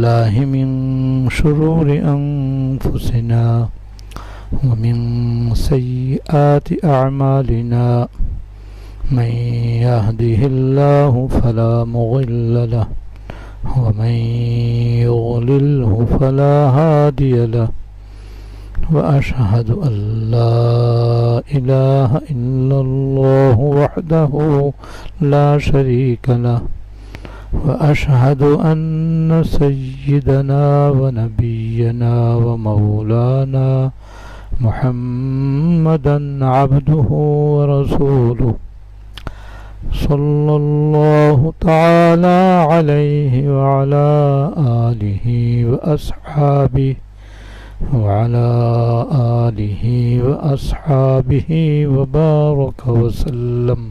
بالله من شرور أنفسنا ومن سيئات أعمالنا من يهده الله فلا مضل له ومن يضلله فلا هادي له وأشهد أن لا إله إلا الله وحده لا شريك له وأشهد أن سيدنا ونبينا ومولانا محمدا عبده ورسوله صلى الله تعالى عليه وعلى آله وأصحابه وبارك وسلم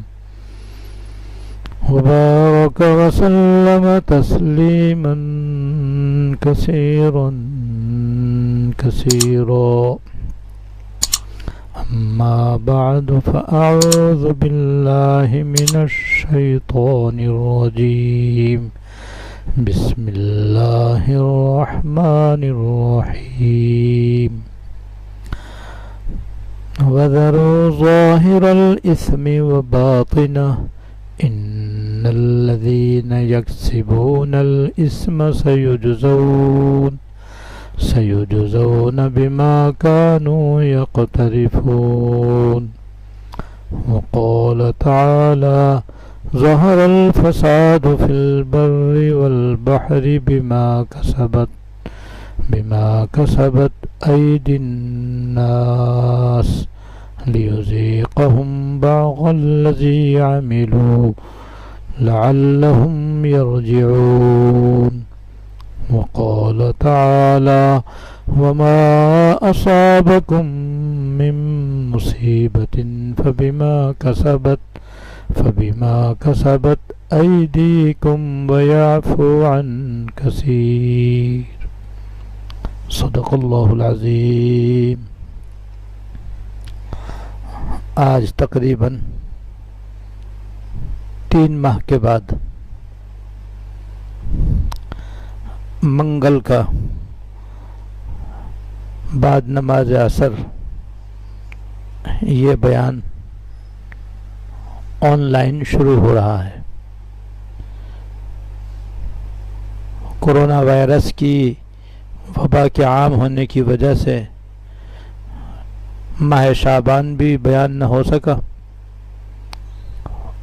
تسليما كثيرا أما بعد فأعوذ بالله من الشيطان الرجيم بسم الله الرحمن الرحيم وذروا ظاهر الإثم وباطنه إن الذين يكسبون الإثم سيجزون بما كانوا يقترفون وقال تعالى ظهر الفساد في البر والبحر بما كسبت أيدي الناس ليذيقهم بعض الذي عملوا لعلهم يرجعون وقال تعالى وما أصابكم من مصيبة فبما كسبت أيديكم ويعفو عن كثير صدق اللہ العظیم. آج تقریباً 3 ماہ کے بعد منگل کا بعد نماز عصر یہ بیان آن لائن شروع ہو رہا ہے. کورونا وائرس کی وبا کے عام ہونے کی وجہ سے ماہ شعبان بھی بیان نہ ہو سکا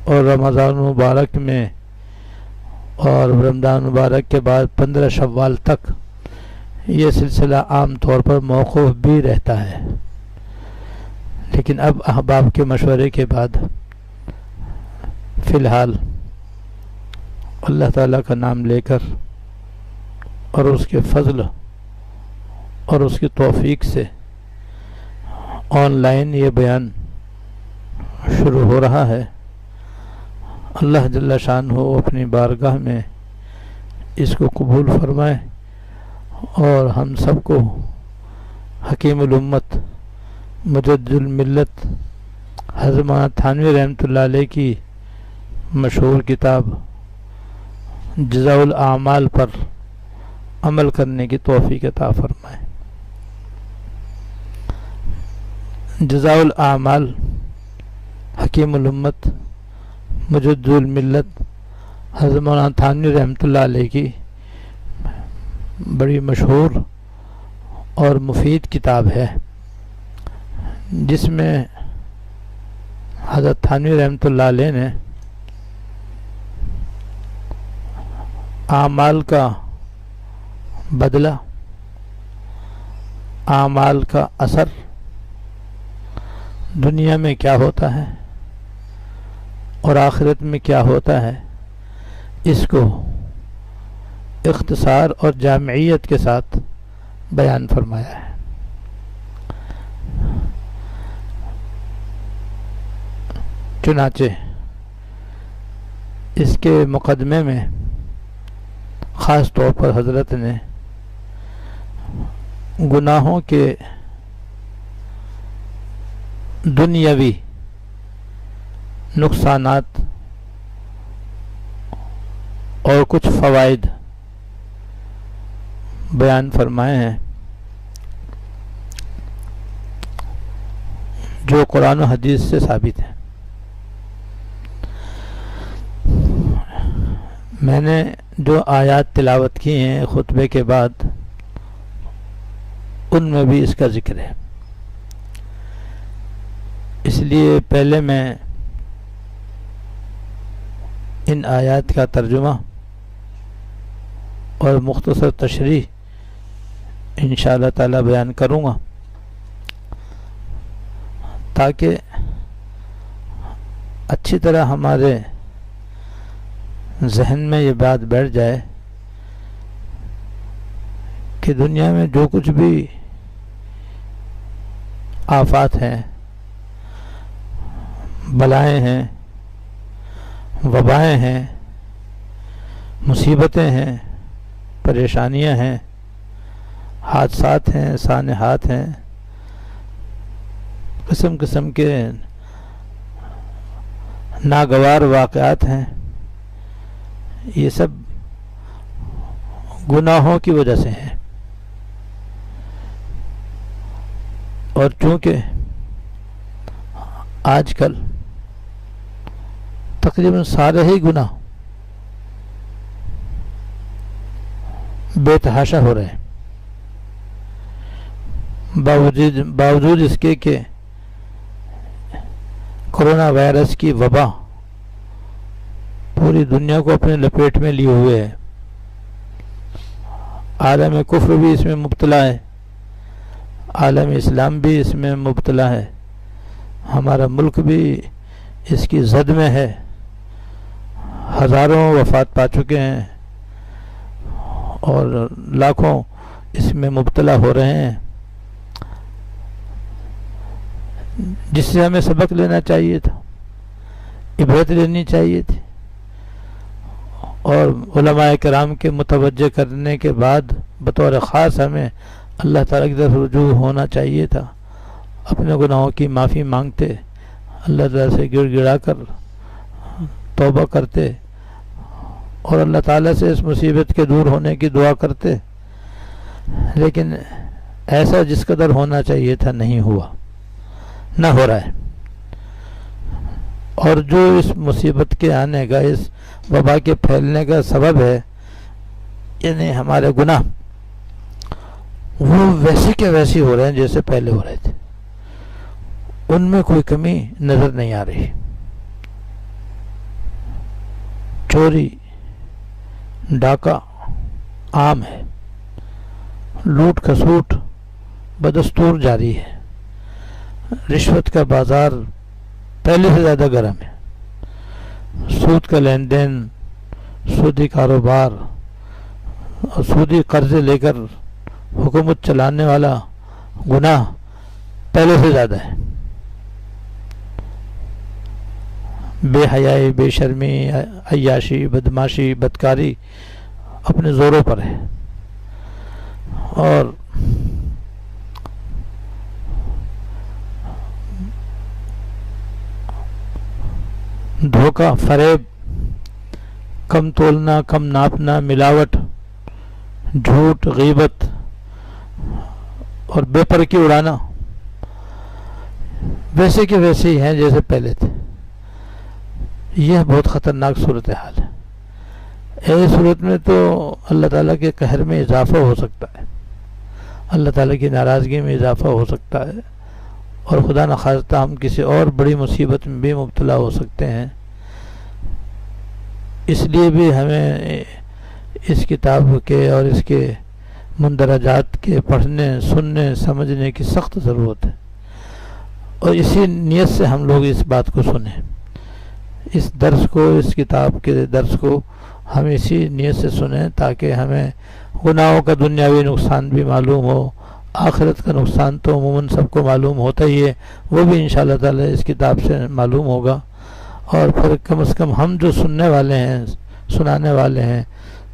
اور رمضان مبارک میں اور رمضان مبارک کے بعد 15 شوال تک یہ سلسلہ عام طور پر موقوف بھی رہتا ہے. لیکن اب احباب کے مشورے کے بعد فی الحال اللہ تعالیٰ کا نام لے کر اور اس کے فضل اور اس کی توفیق سے آن لائن یہ بیان شروع ہو رہا ہے. اللہ جل شانہ اپنی بارگاہ میں اس کو قبول فرمائے اور ہم سب کو حکیم الامت مجدد الملت حضرت مولانا تھانوی رحمۃ اللہ علیہ کی مشہور کتاب جزاء الاعمال پر عمل کرنے کی توفیق عطا فرمائے. جزاء الاعمال حکیم الامت مجدد الملت حضرت مولانا تھانوی رحمۃ اللہ علیہ کی بڑی مشہور اور مفید کتاب ہے، جس میں حضرت تھانوی رحمۃ اللہ علیہ نے اعمال کا بدلہ، اعمال کا اثر دنیا میں کیا ہوتا ہے اور آخرت میں کیا ہوتا ہے، اس کو اختصار اور جامعیت کے ساتھ بیان فرمایا ہے. چنانچہ اس کے مقدمے میں خاص طور پر حضرت نے گناہوں کے دنیاوی نقصانات اور کچھ فوائد بیان فرمائے ہیں جو قرآن و حدیث سے ثابت ہیں. میں نے جو آیات تلاوت کی ہیں خطبے کے بعد ان میں بھی اس کا ذکر ہے. اس لیے پہلے میں ان آیات کا ترجمہ اور مختصر تشریح انشاءاللہ تعالی بیان کروں گا تاکہ اچھی طرح ہمارے ذہن میں یہ بات بیٹھ جائے کہ دنیا میں جو کچھ بھی آفات ہیں، بلائیں ہیں، وبائیں ہیں، مصیبتیں ہیں، پریشانیاں ہیں، حادثات ہیں، سانحات ہیں، قسم قسم کے ناگوار واقعات ہیں، یہ سب گناہوں کی وجہ سے ہیں. اور چونکہ آج کل تقریباً سارے ہی گناہ بے تحاشا ہو رہے ہیں، باوجود اس کے کہ کرونا وائرس کی وبا پوری دنیا کو اپنے لپیٹ میں لیے ہوئے ہے. عالم کفر بھی اس میں مبتلا ہے، عالم اسلام بھی اس میں مبتلا ہے، ہمارا ملک بھی اس کی زد میں ہے. ہزاروں وفات پا چکے ہیں اور لاکھوں اس میں مبتلا ہو رہے ہیں، جس سے ہمیں سبق لینا چاہیے تھا، عبرت لینی چاہیے تھی، اور علماء کرام کے متوجہ کرنے کے بعد بطور خاص ہمیں اللہ تعالیٰ کی طرف رجوع ہونا چاہیے تھا. اپنے گناہوں کی معافی مانگتے، اللہ تعالیٰ سے گڑ گڑا کر توبہ کرتے اور اللہ تعالیٰ سے اس مصیبت کے دور ہونے کی دعا کرتے. لیکن ایسا جس قدر ہونا چاہیے تھا نہیں ہوا، نہ ہو رہا ہے. اور جو اس مصیبت کے آنے کا، اس وبا کے پھیلنے کا سبب ہے، یعنی ہمارے گناہ، وہ ویسے کے ویسے ہو رہے ہیں جیسے پہلے ہو رہے تھے. ان میں کوئی کمی نظر نہیں آ رہی. چوری ڈاکہ عام ہے، لوٹ کھسوٹ بدستور جاری ہے، رشوت کا بازار پہلے سے زیادہ گرم ہے، سود کا لین دین، سودی کاروبار اور سودی قرضے لے کر حکومت چلانے والا گناہ پہلے سے زیادہ ہے. بے حیائی، بے شرمی، عیاشی، بدماشی، بدکاری اپنے زوروں پر ہے. اور دھوکہ، فریب، کم تولنا، کم ناپنا، ملاوٹ، جھوٹ، غیبت اور بے پرکی اڑانا ویسے کے ویسے ہی ہیں جیسے پہلے تھے. یہ بہت خطرناک صورتحال ہے. ایسی صورت میں تو اللہ تعالیٰ کے قہر میں اضافہ ہو سکتا ہے، اللہ تعالیٰ کی ناراضگی میں اضافہ ہو سکتا ہے، اور خدا نخواستہ ہم کسی اور بڑی مصیبت میں بھی مبتلا ہو سکتے ہیں. اس لیے بھی ہمیں اس کتاب کے اور اس کے مندرجات کے پڑھنے، سننے، سمجھنے کی سخت ضرورت ہے. اور اسی نیت سے ہم لوگ اس بات کو سنیں، اس درس کو، اس کتاب کے درس کو ہم اسی نیت سے سنیں تاکہ ہمیں گناہوں کا دنیاوی نقصان بھی معلوم ہو. آخرت کا نقصان تو عموماً سب کو معلوم ہوتا ہی ہے، وہ بھی انشاءاللہ تعالی اس کتاب سے معلوم ہوگا. اور پھر کم از کم ہم جو سننے والے ہیں، سنانے والے ہیں،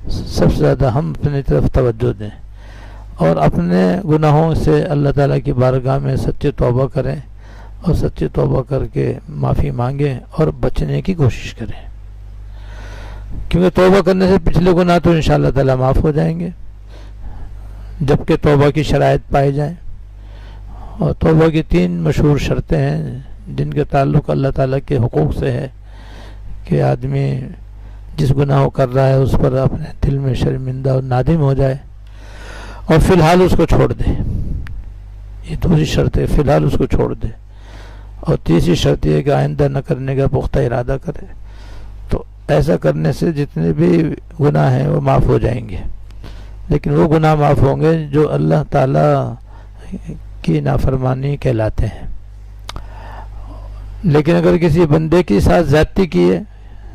سب سے زیادہ ہم اپنی طرف توجہ دیں اور اپنے گناہوں سے اللہ تعالیٰ کی بارگاہ میں سچی توبہ کریں، اور سچی توبہ کر کے معافی مانگیں اور بچنے کی کوشش کریں. کیونکہ توبہ کرنے سے پچھلے گناہ تو انشاءاللہ تعالیٰ معاف ہو جائیں گے، جبکہ توبہ کی شرائط پائی جائیں. اور توبہ کی 3 مشہور شرطیں ہیں جن کے تعلق اللہ تعالیٰ کے حقوق سے ہے کہ آدمی جس گناہ کو کر رہا ہے اس پر اپنے دل میں شرمندہ اور نادم ہو جائے اور فی الحال اس کو چھوڑ دے. یہ 2 شرط ہے، فی الحال اس کو چھوڑ دے. اور 3 شرط یہ کہ آئندہ نہ کرنے کا پختہ ارادہ کرے. تو ایسا کرنے سے جتنے بھی گناہ ہیں وہ معاف ہو جائیں گے، لیکن وہ گناہ معاف ہوں گے جو اللہ تعالیٰ کی نافرمانی کہلاتے ہیں. لیکن اگر کسی بندے کے ساتھ زیادتی کی ہے،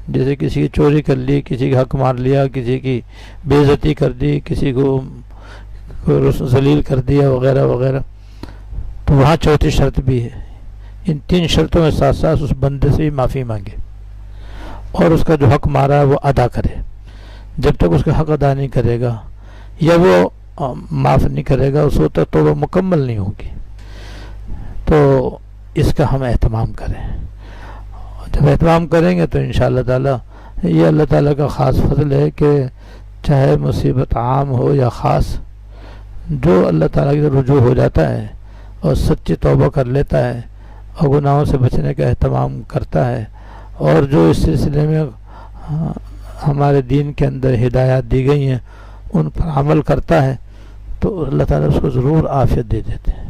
جیسے کسی کی چوری کر لی، کسی کا حق مار لیا، کسی کی بے عزتی کر دی، کسی کو ذلیل کر دیا وغیرہ وغیرہ، تو وہاں 4تھی شرط بھی ہے. ان 3 شرطوں کے ساتھ ساتھ اس بندے سے بھی معافی مانگے اور اس کا جو حق مارا ہے وہ ادا کرے. جب تک اس کا حق ادا نہیں کرے گا یا وہ معاف نہیں کرے گا اس وقت تک تو وہ مکمل نہیں ہوگی. تو اس کا ہم اہتمام کریں. جب اہتمام کریں گے تو انشاءاللہ تعالی یہ اللہ تعالیٰ کا خاص فضل ہے کہ چاہے مصیبت عام ہو یا خاص، جو اللہ تعالیٰ کی رجوع ہو جاتا ہے اور سچی توبہ کر لیتا ہے اور گناہوں سے بچنے کا اہتمام کرتا ہے اور جو اس سلسلے میں ہمارے دین کے اندر ہدایات دی گئی ہیں ان پر عمل کرتا ہے، تو اللہ تعالیٰ اس کو ضرور عافیت دے دیتے ہیں.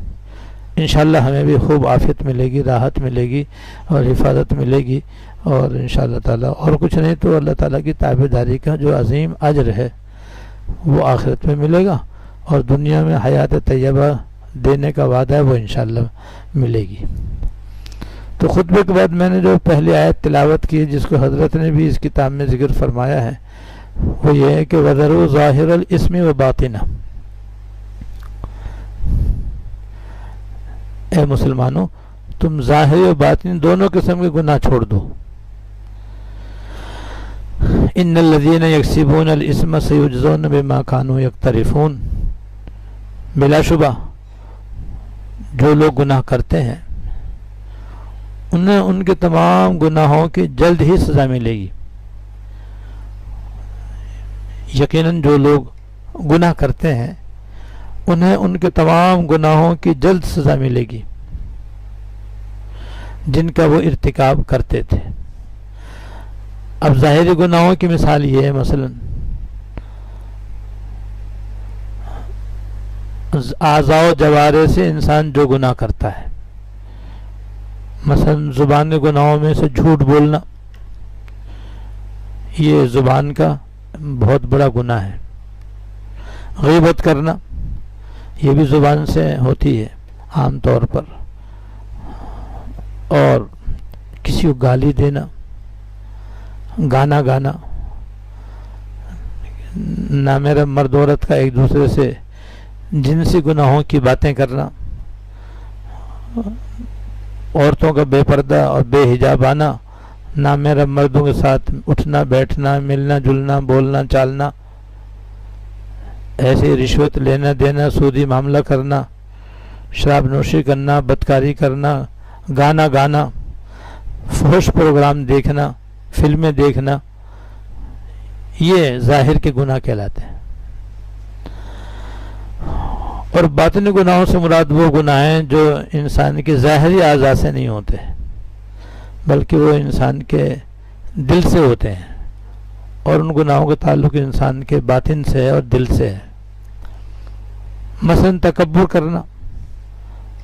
انشاءاللہ ہمیں بھی خوب عافیت ملے گی، راحت ملے گی اور حفاظت ملے گی. اور انشاءاللہ تعالیٰ اور کچھ نہیں تو اللہ تعالیٰ کی تابعداری کا جو عظیم اجر ہے وہ آخرت میں ملے گا، اور دنیا میں حیات طیبہ دینے کا وعدہ ہے وہ انشاءاللہ ملے گی. تو خطبے کے بعد میں نے جو پہلی آیت تلاوت کی جس کو حضرت نے بھی اس کتاب میں ذکر فرمایا ہے وہ یہ ہے کہ وَذَرُوا ظَاهِرَ الْإِثْمِ وَبَاطِنَهُ. اے مسلمانوں، تم ظاہری و باطن دونوں قسم کے گناہ چھوڑ دو. ان الذین یکسبون الاسم سیجزون بما کانوا یقترفون. بلا شبہ جو لوگ گناہ کرتے ہیں انہیں ان کے تمام گناہوں کی جلد ہی سزا ملے گی. یقیناً جو لوگ گناہ کرتے ہیں انہیں ان کے تمام گناہوں کی جلد سزا ملے گی جن کا وہ ارتکاب کرتے تھے. اب ظاہری گناہوں کی مثال یہ ہے، مثلا اعضاء و جوارح سے انسان جو گناہ کرتا ہے، مثلا زبان کے گناہوں میں سے جھوٹ بولنا، یہ زبان کا بہت بڑا گناہ ہے. غیبت کرنا یہ بھی زبان سے ہوتی ہے عام طور پر. اور کسی کو گالی دینا، گانا گانا، نامیرا مرد عورت کا ایک دوسرے سے جنسی گناہوں کی باتیں کرنا، عورتوں کا بے پردہ اور بے حجاب آنا، نامیرا مردوں کے ساتھ اٹھنا بیٹھنا، ملنا جلنا، بولنا چالنا، ایسے رشوت لینا دینا، سودی معاملہ کرنا، شراب نوشی کرنا، بدکاری کرنا، گانا گانا، فحش پروگرام دیکھنا، فلمیں دیکھنا، یہ ظاہر کے گناہ کہلاتے ہیں. اور باطنی گناہوں سے مراد وہ گناہ ہیں جو انسان کے ظاہری اعضاء سے نہیں ہوتے بلکہ وہ انسان کے دل سے ہوتے ہیں، اور ان گناہوں کا تعلق انسان کے باطن سے ہے اور دل سے ہے. مثلا تکبر کرنا،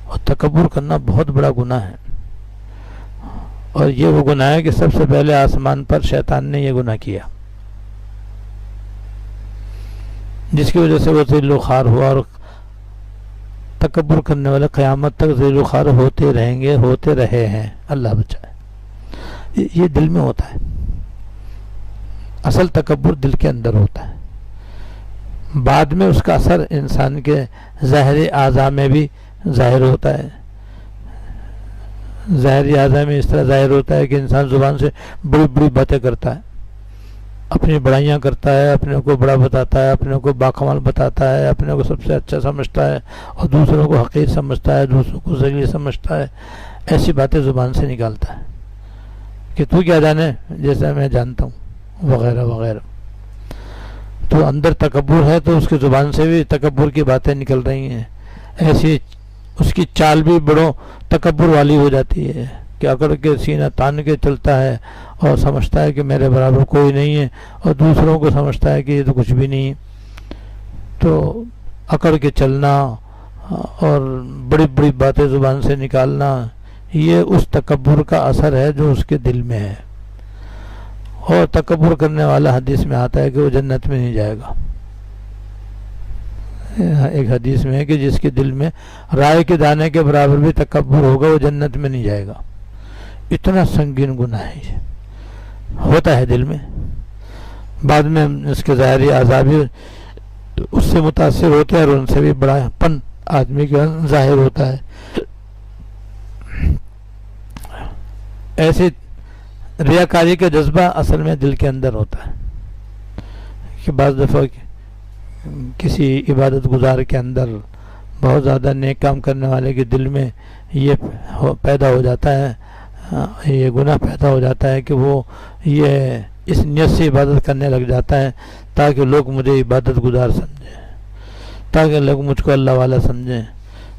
اور تکبر کرنا بہت بڑا گناہ ہے، اور یہ وہ گناہ ہے کہ سب سے پہلے آسمان پر شیطان نے یہ گناہ کیا، جس کی وجہ سے وہ ذل و خوار ہوا. اور تکبر کرنے والے قیامت تک ذل و خوار ہوتے رہیں گے، ہوتے رہے ہیں، اللہ بچائے. یہ دل میں ہوتا ہے، اصل تکبر دل کے اندر ہوتا ہے. بعد میں اس کا اثر انسان کے ظاہری اعضاء میں بھی ظاہر ہوتا ہے. ظاہری اعضاء میں اس طرح ظاہر ہوتا ہے کہ انسان زبان سے بڑی بڑی باتیں کرتا ہے، اپنی بڑائیاں کرتا ہے، اپنے کو بڑا بتاتا ہے، اپنے کو باکمال بتاتا ہے، اپنے کو سب سے اچھا سمجھتا ہے، اور دوسروں کو حقیر سمجھتا ہے، دوسروں کو ذلیل سمجھتا ہے. ایسی باتیں زبان سے نکالتا ہے کہ تو کیا جانے جیسا میں جانتا ہوں، وغیرہ وغیرہ. تو اندر تکبر ہے تو اس کی زبان سے بھی تکبر کی باتیں نکل رہی ہیں. ایسی اس کی چال بھی بڑوں تکبر والی ہو جاتی ہے کہ اکڑ کے سینہ تان کے چلتا ہے اور سمجھتا ہے کہ میرے برابر کوئی نہیں ہے, اور دوسروں کو سمجھتا ہے کہ یہ تو کچھ بھی نہیں ہے. تو اکڑ کے چلنا اور بڑی بڑی باتیں زبان سے نکالنا, یہ اس تکبر کا اثر ہے جو اس کے دل میں ہے. اور تکبر کرنے والا حدیث میں آتا ہے کہ وہ جنت میں نہیں جائے گا. ایک حدیث میں ہے کہ جس کے دل میں رائے کے دانے کے برابر بھی تکبر ہوگا وہ جنت میں نہیں جائے گا. اتنا سنگین گناہ ہے یہ, ہوتا ہے دل میں. بعد میں اس کے ظاہری اعضاء بھی اس سے متاثر ہوتے ہیں اور ان سے بھی بڑا پن آدمی کا ظاہر ہوتا ہے. ایسے ریاکاری کا جذبہ اصل میں دل کے اندر ہوتا ہے کہ بعض دفعہ کسی عبادت گزار کے اندر, بہت زیادہ نیک کام کرنے والے کے دل میں یہ پیدا ہو جاتا ہے, یہ گناہ پیدا ہو جاتا ہے کہ وہ یہ اس نیت سے عبادت کرنے لگ جاتا ہے تاکہ لوگ مجھے عبادت گزار سمجھیں, تاکہ لوگ مجھ کو اللہ والا سمجھیں,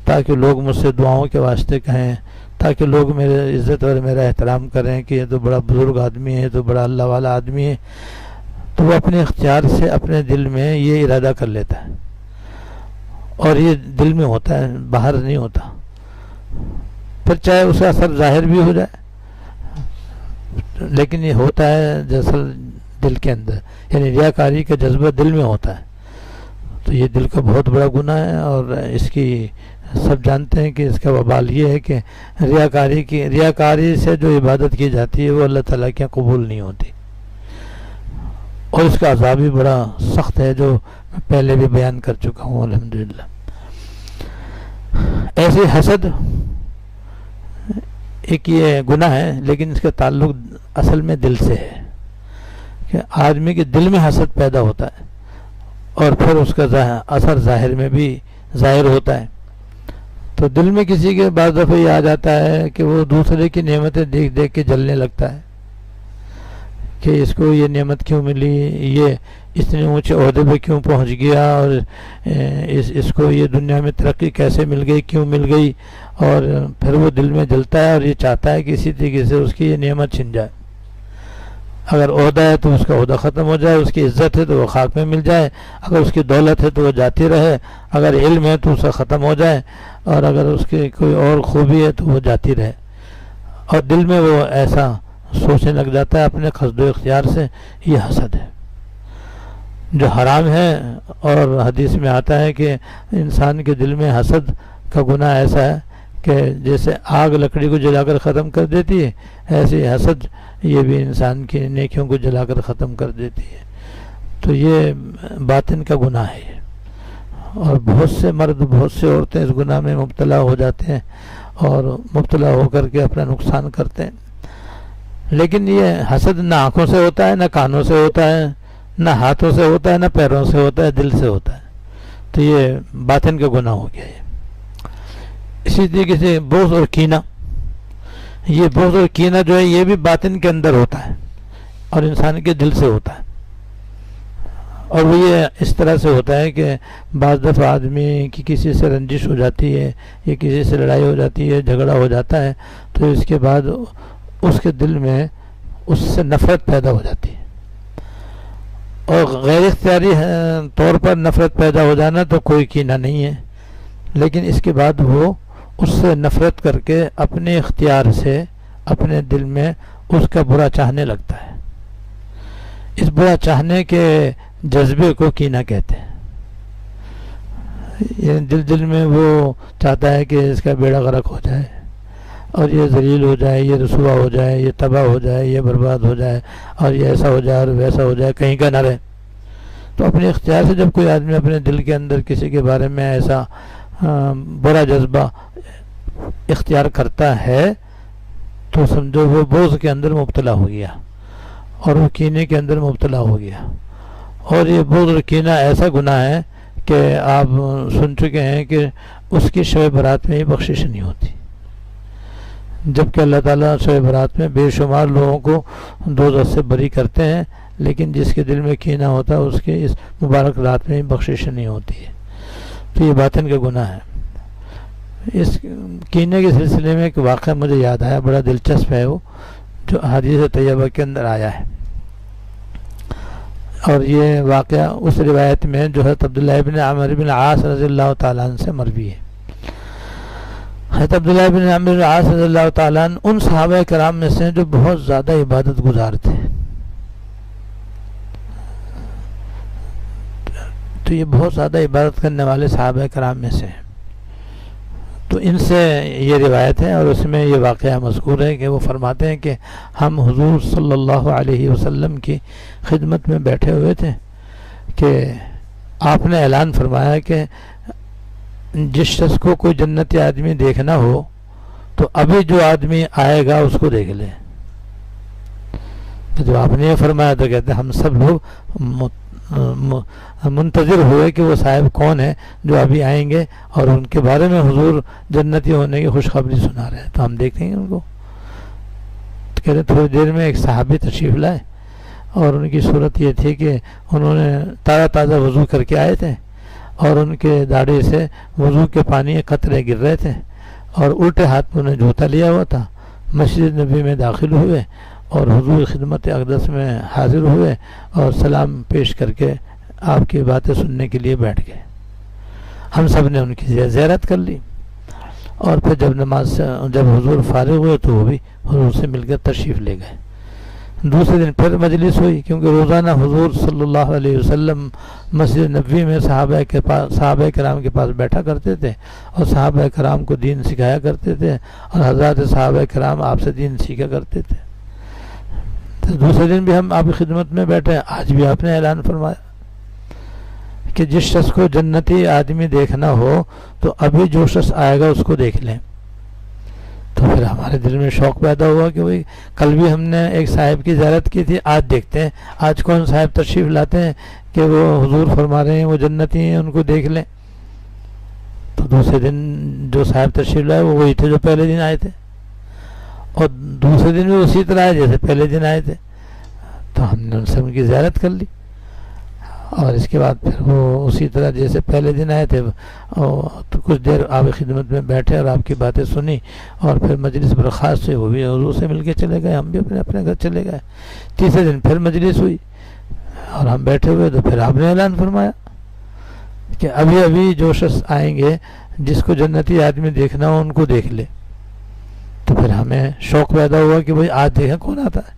تاکہ لوگ مجھ سے دعاؤں کے واسطے کہیں, تاکہ لوگ میرے عزت اور میرا احترام کریں کہ یہ تو بڑا بزرگ آدمی ہے, یہ تو بڑا اللہ والا آدمی ہے. تو وہ اپنے اختیار سے اپنے دل میں یہ ارادہ کر لیتا ہے, اور یہ دل میں ہوتا ہے, باہر نہیں ہوتا. پھر چاہے اس کا اثر ظاہر بھی ہو جائے, لیکن یہ ہوتا ہے دراصل دل کے اندر, یعنی ریاکاری کا جذبہ دل میں ہوتا ہے. تو یہ دل کا بہت بڑا گناہ ہے, اور اس کی سب جانتے ہیں کہ اس کا وبال یہ ہے کہ ریاکاری سے جو عبادت کی جاتی ہے وہ اللہ تعالیٰ کے قبول نہیں ہوتی, اور اس کا عذاب بھی بڑا سخت ہے جو میں پہلے بھی بیان کر چکا ہوں الحمدللہ. ایسے حسد ایک یہ گناہ ہے, لیکن اس کا تعلق اصل میں دل سے ہے کہ آدمی کے دل میں حسد پیدا ہوتا ہے اور پھر اس کا اثر ظاہر میں بھی ظاہر ہوتا ہے. تو دل میں کسی کے بعض دفعہ یہ آ جاتا ہے کہ وہ دوسرے کی نعمتیں دیکھ دیکھ کے جلنے لگتا ہے کہ اس کو یہ نعمت کیوں ملی, یہ اتنے اونچے عہدے پہ کیوں پہنچ گیا, اور اس کو یہ دنیا میں ترقی کیسے مل گئی, کیوں مل گئی. اور پھر وہ دل میں جلتا ہے اور یہ چاہتا ہے کہ اسی طریقے سے اس کی یہ نعمت چھن جائے. اگر عہدہ ہے تو اس کا عہدہ ختم ہو جائے, اس کی عزت ہے تو وہ خاک میں مل جائے, اگر اس کی دولت ہے تو وہ جاتی رہے, اگر علم ہے تو اسے ختم ہو جائے, اور اگر اس کی کوئی اور خوبی ہے تو وہ جاتی رہے. اور دل میں وہ ایسا سوچنے لگ جاتا ہے اپنے قصد و اختیار سے. یہ حسد ہے جو حرام ہے, اور حدیث میں آتا ہے کہ انسان کے دل میں حسد کا گناہ ایسا ہے کہ جیسے آگ لکڑی کو جلا کر ختم کر دیتی ہے, ایسے حسد یہ بھی انسان کی نیکیوں کو جلا کر ختم کر دیتی ہے. تو یہ باطن کا گناہ ہے, اور بہت سے مرد, بہت سے عورتیں اس گناہ میں مبتلا ہو جاتے ہیں اور مبتلا ہو کر کے اپنا نقصان کرتے ہیں. لیکن یہ حسد نہ آنکھوں سے ہوتا ہے, نہ کانوں سے ہوتا ہے, نہ ہاتھوں سے ہوتا ہے, نہ پیروں سے ہوتا ہے, دل سے ہوتا ہے. تو یہ باطن کا گناہ ہو گیا ہے. اسی طریقے سے بغض اور کینہ, یہ بغض اور کینہ جو ہے یہ بھی باطن کے اندر ہوتا ہے اور انسان کے دل سے ہوتا ہے. اور وہ یہ اس طرح سے ہوتا ہے کہ بعض دفعہ آدمی کی کسی سے رنجش ہو جاتی ہے, یا کسی سے لڑائی ہو جاتی ہے, جھگڑا ہو جاتا ہے, تو اس کے بعد اس کے دل میں اس سے نفرت پیدا ہو جاتی ہے. اور غیر اختیاری طور پر نفرت پیدا ہو جانا تو کوئی کینہ نہیں ہے, لیکن اس کے بعد وہ اس سے نفرت کر کے اپنے اختیار سے اپنے دل میں اس کا برا چاہنے لگتا ہے. اس برا چاہنے کے جذبے کو کینہ کہتے ہیں. یعنی دل میں وہ چاہتا ہے کہ اس کا بیڑا غرق ہو جائے, اور یہ ذلیل ہو جائے, یہ رسوا ہو جائے, یہ تباہ ہو جائے, یہ برباد ہو جائے, اور یہ ایسا ہو جائے اور ویسا ہو جائے, کہیں کا نہ رہے. تو اپنے اختیار سے جب کوئی آدمی اپنے دل کے اندر کسی کے بارے میں ایسا برا جذبہ اختیار کرتا ہے تو سمجھو وہ بغض کے اندر مبتلا ہو گیا اور وہ کینے کے اندر مبتلا ہو گیا. اور یہ بغض اور کینہ ایسا گناہ ہے کہ آپ سن چکے ہیں کہ اس کی شب برات میں ہی بخشش نہیں ہوتی, جبکہ اللہ تعالیٰ شب برات میں بے شمار لوگوں کو دوزخ سے بری کرتے ہیں, لیکن جس کے دل میں کینہ ہوتا ہے اس کے اس مبارک رات میں بخشش نہیں ہوتی ہے. تو یہ باطن کا گناہ ہے. اس کینے کے سلسلے میں ایک واقعہ مجھے یاد آیا, بڑا دلچسپ ہے وہ, جو حدیث طیبہ کے اندر آیا ہے. اور یہ واقعہ اس روایت میں جو حضرت عبداللہ ابن عمرو بن العاص رضی اللہ تعالیٰ عنہ سے مروی ہے. حضرت عبداللہ بن عمرو بن العاص رضی اللہ تعالیٰ عنہ ان صحابہ کرام میں سے جو بہت زیادہ عبادت گزار تھے. تو یہ بہت زیادہ عبادت کرنے والے صحابہ کرام میں سے ہیں. تو ان سے یہ روایت ہے, اور اس میں یہ واقعہ مذکور ہے کہ وہ فرماتے ہیں کہ ہم حضور صلی اللہ علیہ وسلم کی خدمت میں بیٹھے ہوئے تھے کہ آپ نے اعلان فرمایا کہ جس شخص کو کوئی جنتی آدمی دیکھنا ہو تو ابھی جو آدمی آئے گا اس کو دیکھ لے. تو جب آپ نے یہ فرمایا تو کہتے ہیں ہم سب لوگ منتظر ہوئے کہ وہ صاحب کون ہے جو ابھی آئیں گے اور ان کے بارے میں حضور جنتی ہونے کی خوشخبری سنا رہے ہیں, تو ہم دیکھیں گے ان کو. تو کہتے ہیں تھوڑی دیر میں ایک صحابی تشریف لائے اور ان کی صورت یہ تھی کہ انہوں نے تازہ وضو کر کے آئے تھے اور ان کے داڑھی سے وضو کے پانی کے قطرے گر رہے تھے اور الٹے ہاتھ میں انہیں جوتا لیا ہوا تھا. مسجد نبی میں داخل ہوئے اور حضور خدمت اقدس میں حاضر ہوئے اور سلام پیش کر کے آپ کی باتیں سننے کے لیے بیٹھ گئے. ہم سب نے ان کی زیارت کر لی اور پھر جب حضور فارغ ہوئے تو وہ بھی حضور سے مل کر تشریف لے گئے. دوسرے دن پھر مجلس ہوئی, کیونکہ روزانہ حضور صلی اللہ علیہ وسلم مسجد نبوی میں صحابہ کرام کے پاس بیٹھا کرتے تھے اور صحابہ کرام کو دین سکھایا کرتے تھے اور حضرات صحابہ کرام آپ سے دین سیکھا کرتے تھے. تو دوسرے دن بھی ہم آپ کی خدمت میں بیٹھے. آج بھی آپ نے اعلان فرمایا کہ جس شخص کو جنتی آدمی دیکھنا ہو تو ابھی جو شخص آئے گا اس کو دیکھ لیں. تو پھر ہمارے دل میں شوق پیدا ہوا کہ بھئی کل بھی ہم نے ایک صاحب کی زیارت کی تھی, آج دیکھتے ہیں آج کون صاحب تشریف لاتے ہیں کہ وہ حضور فرما رہے ہیں وہ جنتی ہیں, ان کو دیکھ لیں. تو دوسرے دن جو صاحب تشریف لائے وہ وہی تھے جو پہلے دن آئے تھے اور دوسرے دن بھی اسی طرح آئے جیسے پہلے دن آئے تھے. تو ہم نے ان سے ان کی زیارت کر لی اور اس کے بعد پھر وہ اسی طرح جیسے پہلے دن آئے تھے تو کچھ دیر آپ کی خدمت میں بیٹھے اور آپ کی باتیں سنی اور پھر مجلس برخاست سے وہ بھی حضور سے مل کے چلے گئے, ہم بھی اپنے گھر چلے گئے. تیسرے دن پھر مجلس ہوئی اور ہم بیٹھے ہوئے تو پھر آپ نے اعلان فرمایا کہ ابھی جو شخص آئیں گے جس کو جنتی آدمی دیکھنا ہو ان کو دیکھ لے. تو پھر ہمیں شوق پیدا ہوا کہ بھئی آج دیکھیں کون آتا ہے.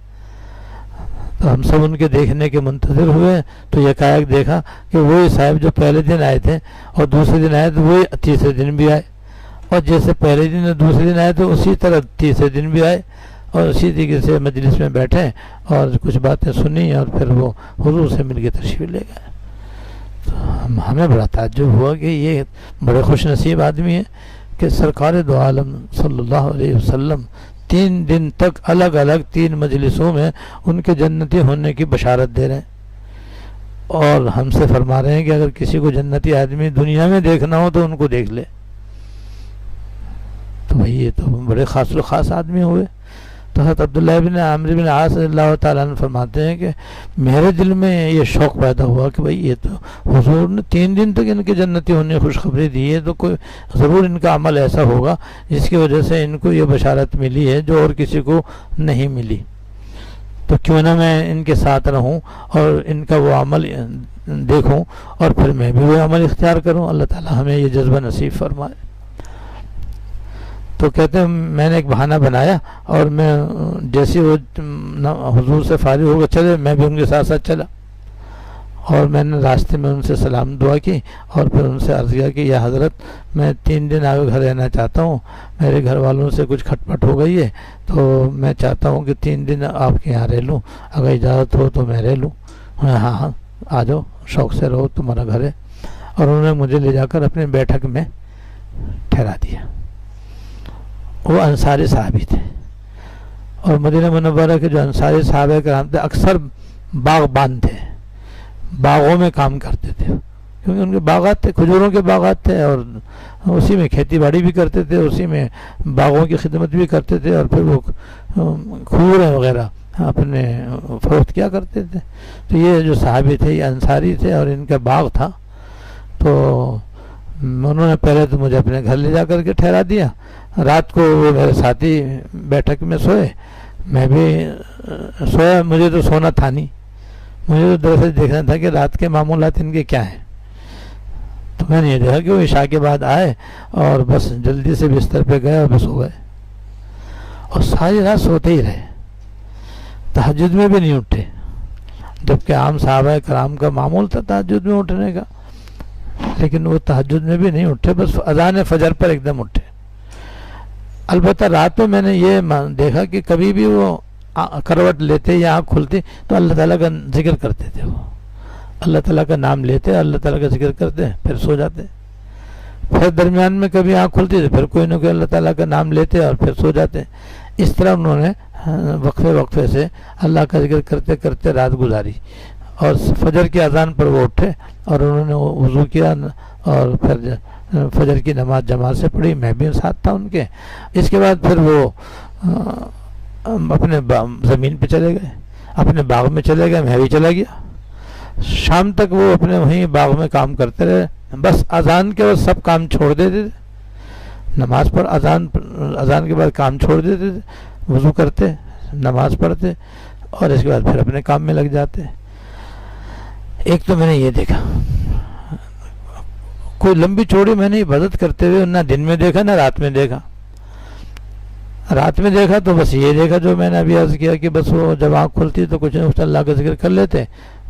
تو ہم سب ان کے دیکھنے کے منتظر ہوئے تو یکایک دیکھا کہ وہی صاحب جو پہلے دن آئے تھے اور دوسرے دن آئے تو وہی تیسرے دن بھی آئے, اور جیسے پہلے دن اور دوسرے دن آئے تو اسی طرح تیسرے دن بھی آئے اور اسی طریقے سے مجلس میں بیٹھے اور کچھ باتیں سنی اور پھر وہ حضور سے مل کے تشریف لے گئے. تو ہمیں بڑا تعجب ہوا کہ یہ بڑے خوش نصیب آدمی ہیں کہ سرکار دو عالم صلی اللہ علیہ وسلم 3 دن تک الگ الگ 3 مجلسوں میں ان کے جنتی ہونے کی بشارت دے رہے ہیں اور ہم سے فرما رہے ہیں کہ اگر کسی کو جنتی آدمی دنیا میں دیکھنا ہو تو ان کو دیکھ لے. تو بھئی یہ تو بڑے خاص آدمی ہوئے. تو حضرت عبداللہ بن عمرو بن العاص رضی اللہ تعالیٰ عنہ فرماتے ہیں کہ میرے دل میں یہ شوق پیدا ہوا کہ بھئی یہ تو حضور نے 3 دن تک ان کے جنتی ہونے کی خوشخبری دی ہے, تو کوئی ضرور ان کا عمل ایسا ہوگا جس کی وجہ سے ان کو یہ بشارت ملی ہے جو اور کسی کو نہیں ملی. تو کیوں نہ میں ان کے ساتھ رہوں اور ان کا وہ عمل دیکھوں اور پھر میں بھی وہ عمل اختیار کروں. اللہ تعالیٰ ہمیں یہ جذبہ نصیب فرمائے. تو کہتے ہیں میں نے ایک بہانہ بنایا اور میں جیسے وہ حضور سے فارغ ہو کر چلے میں بھی ان کے ساتھ ساتھ چلا اور میں نے راستے میں ان سے سلام دعا کی اور پھر ان سے عرض کیا کہ یا حضرت میں 3 دن آگے گھر رہنا چاہتا ہوں, میرے گھر والوں سے کچھ کھٹپٹ ہو گئی ہے تو میں چاہتا ہوں کہ 3 دن آپ کے یہاں رہ لوں, اگر اجازت ہو تو میں رہ لوں. ہاں آ جاؤ, شوق سے رہو, تمہارا گھر ہے. اور انہوں نے مجھے لے جا کر اپنے بیٹھک میں ٹھہرا دیا. وہ انصاری صحابی تھے اور مدینہ منورہ کے جو انصاری صحابہ کرام تھے اکثر باغبان تھے, باغوں میں کام کرتے تھے کیونکہ ان کے باغات تھے, کھجوروں کے باغات تھے اور اسی میں کھیتی باڑی بھی کرتے تھے, اسی میں باغوں کی خدمت بھی کرتے تھے اور پھر وہ کھجوریں وغیرہ اپنے فروخت کیا کرتے تھے. تو یہ جو صحابی تھے یہ انصاری تھے اور ان کا باغ تھا. تو انہوں نے پہلے تو مجھے اپنے گھر لے جا کر کے ٹھہرا دیا. رات کو وہ میرے ساتھی بیٹھک میں سوئے, میں بھی سویا. مجھے تو سونا تھا نہیں, مجھے تو دراصل دیکھنا تھا کہ رات کے معمولات ان کے کیا ہیں. تو میں نے یہ دیکھا کہ وہ عشاء کے بعد آئے اور بس جلدی سے بستر پہ گئے اور بس ہو گئے, اور ساری رات سوتے ہی رہے, تہجد میں بھی نہیں اٹھے. جبکہ عام صحابہ کرام کا معمول تھا تہجد میں اٹھنے کا, لیکن وہ تہجد میں بھی نہیں اٹھے, بس اذان فجر پر ایک دم اٹھے. البتہ رات میں نے یہ دیکھا کہ کبھی بھی وہ کروٹ لیتے یا آنکھ کھلتی تو اللہ تعالیٰ کا ذکر کرتے تھے. وہ اللہ تعالیٰ کا نام لیتے, اللہ تعالیٰ کا ذکر کرتے, پھر سو جاتے. پھر درمیان میں کبھی آنکھ کھلتی تو پھر کوئی نہ کوئی اللہ تعالیٰ کا نام لیتے اور پھر سو جاتے. اس طرح انہوں نے وقفے سے اللہ کا ذکر کرتے کرتے رات گزاری. اور فجر کی اذان پر وہ اٹھے اور انہوں نے وضو کیا اور پھر فجر کی نماز جماعت سے پڑھی. میں بھی ساتھ تھا ان کے. اس کے بعد پھر وہ اپنے زمین پہ چلے گئے, اپنے باغ میں چلے گئے, میں بھی چلا گیا. شام تک وہ اپنے وہیں باغ میں کام کرتے رہے. بس اذان کے بعد سب کام چھوڑ دیتے تھے, نماز پر اذان کے بعد کام چھوڑ دیتے تھے, وضو کرتے, نماز پڑھتے اور اس کے بعد پھر اپنے کام میں لگ جاتے. ایک تو میں نے یہ دیکھا, کوئی لمبی چوڑی میں نے عبادت کرتے ہوئے نہ دن میں دیکھا نہ رات میں دیکھا. رات میں دیکھا تو بس یہ دیکھا جو میں نے ابھی عرض کیا کہ بس وہ جب آنکھ کھلتی تو کچھ اللہ کا ذکر کر لیتے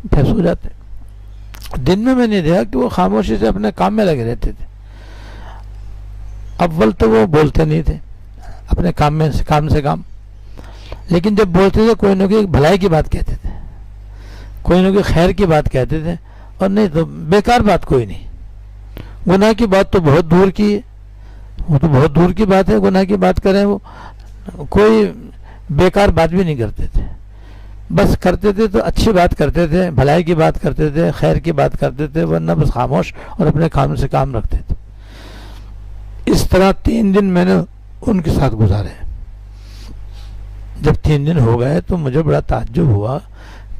پھر سو جاتے. دن میں نے دیکھا کہ وہ خاموشی سے اپنے کام میں لگے رہتے تھے. اول تو وہ بولتے نہیں تھے, اپنے کام سے کام, لیکن جب بولتے تھے کوئی نہ کوئی بھلائی کی بات کہتے تھے, کوئی نہ کوئی خیر کی بات کہتے تھے, اور نہیں تو بیکار بات کوئی نہیں. گناہ کی بات تو بہت دور کی ہے, وہ تو بہت دور کی بات ہے گناہ کی بات کریں. وہ کوئی بیکار بات بھی نہیں کرتے تھے, بس کرتے تھے تو اچھی بات کرتے تھے, بھلائی کی بات کرتے تھے, خیر کی بات کرتے تھے, ورنہ بس خاموش اور اپنے کام سے کام رکھتے تھے. اس طرح 3 دن میں نے ان کے ساتھ گزارے. جب 3 دن ہو گئے تو مجھے بڑا تعجب ہوا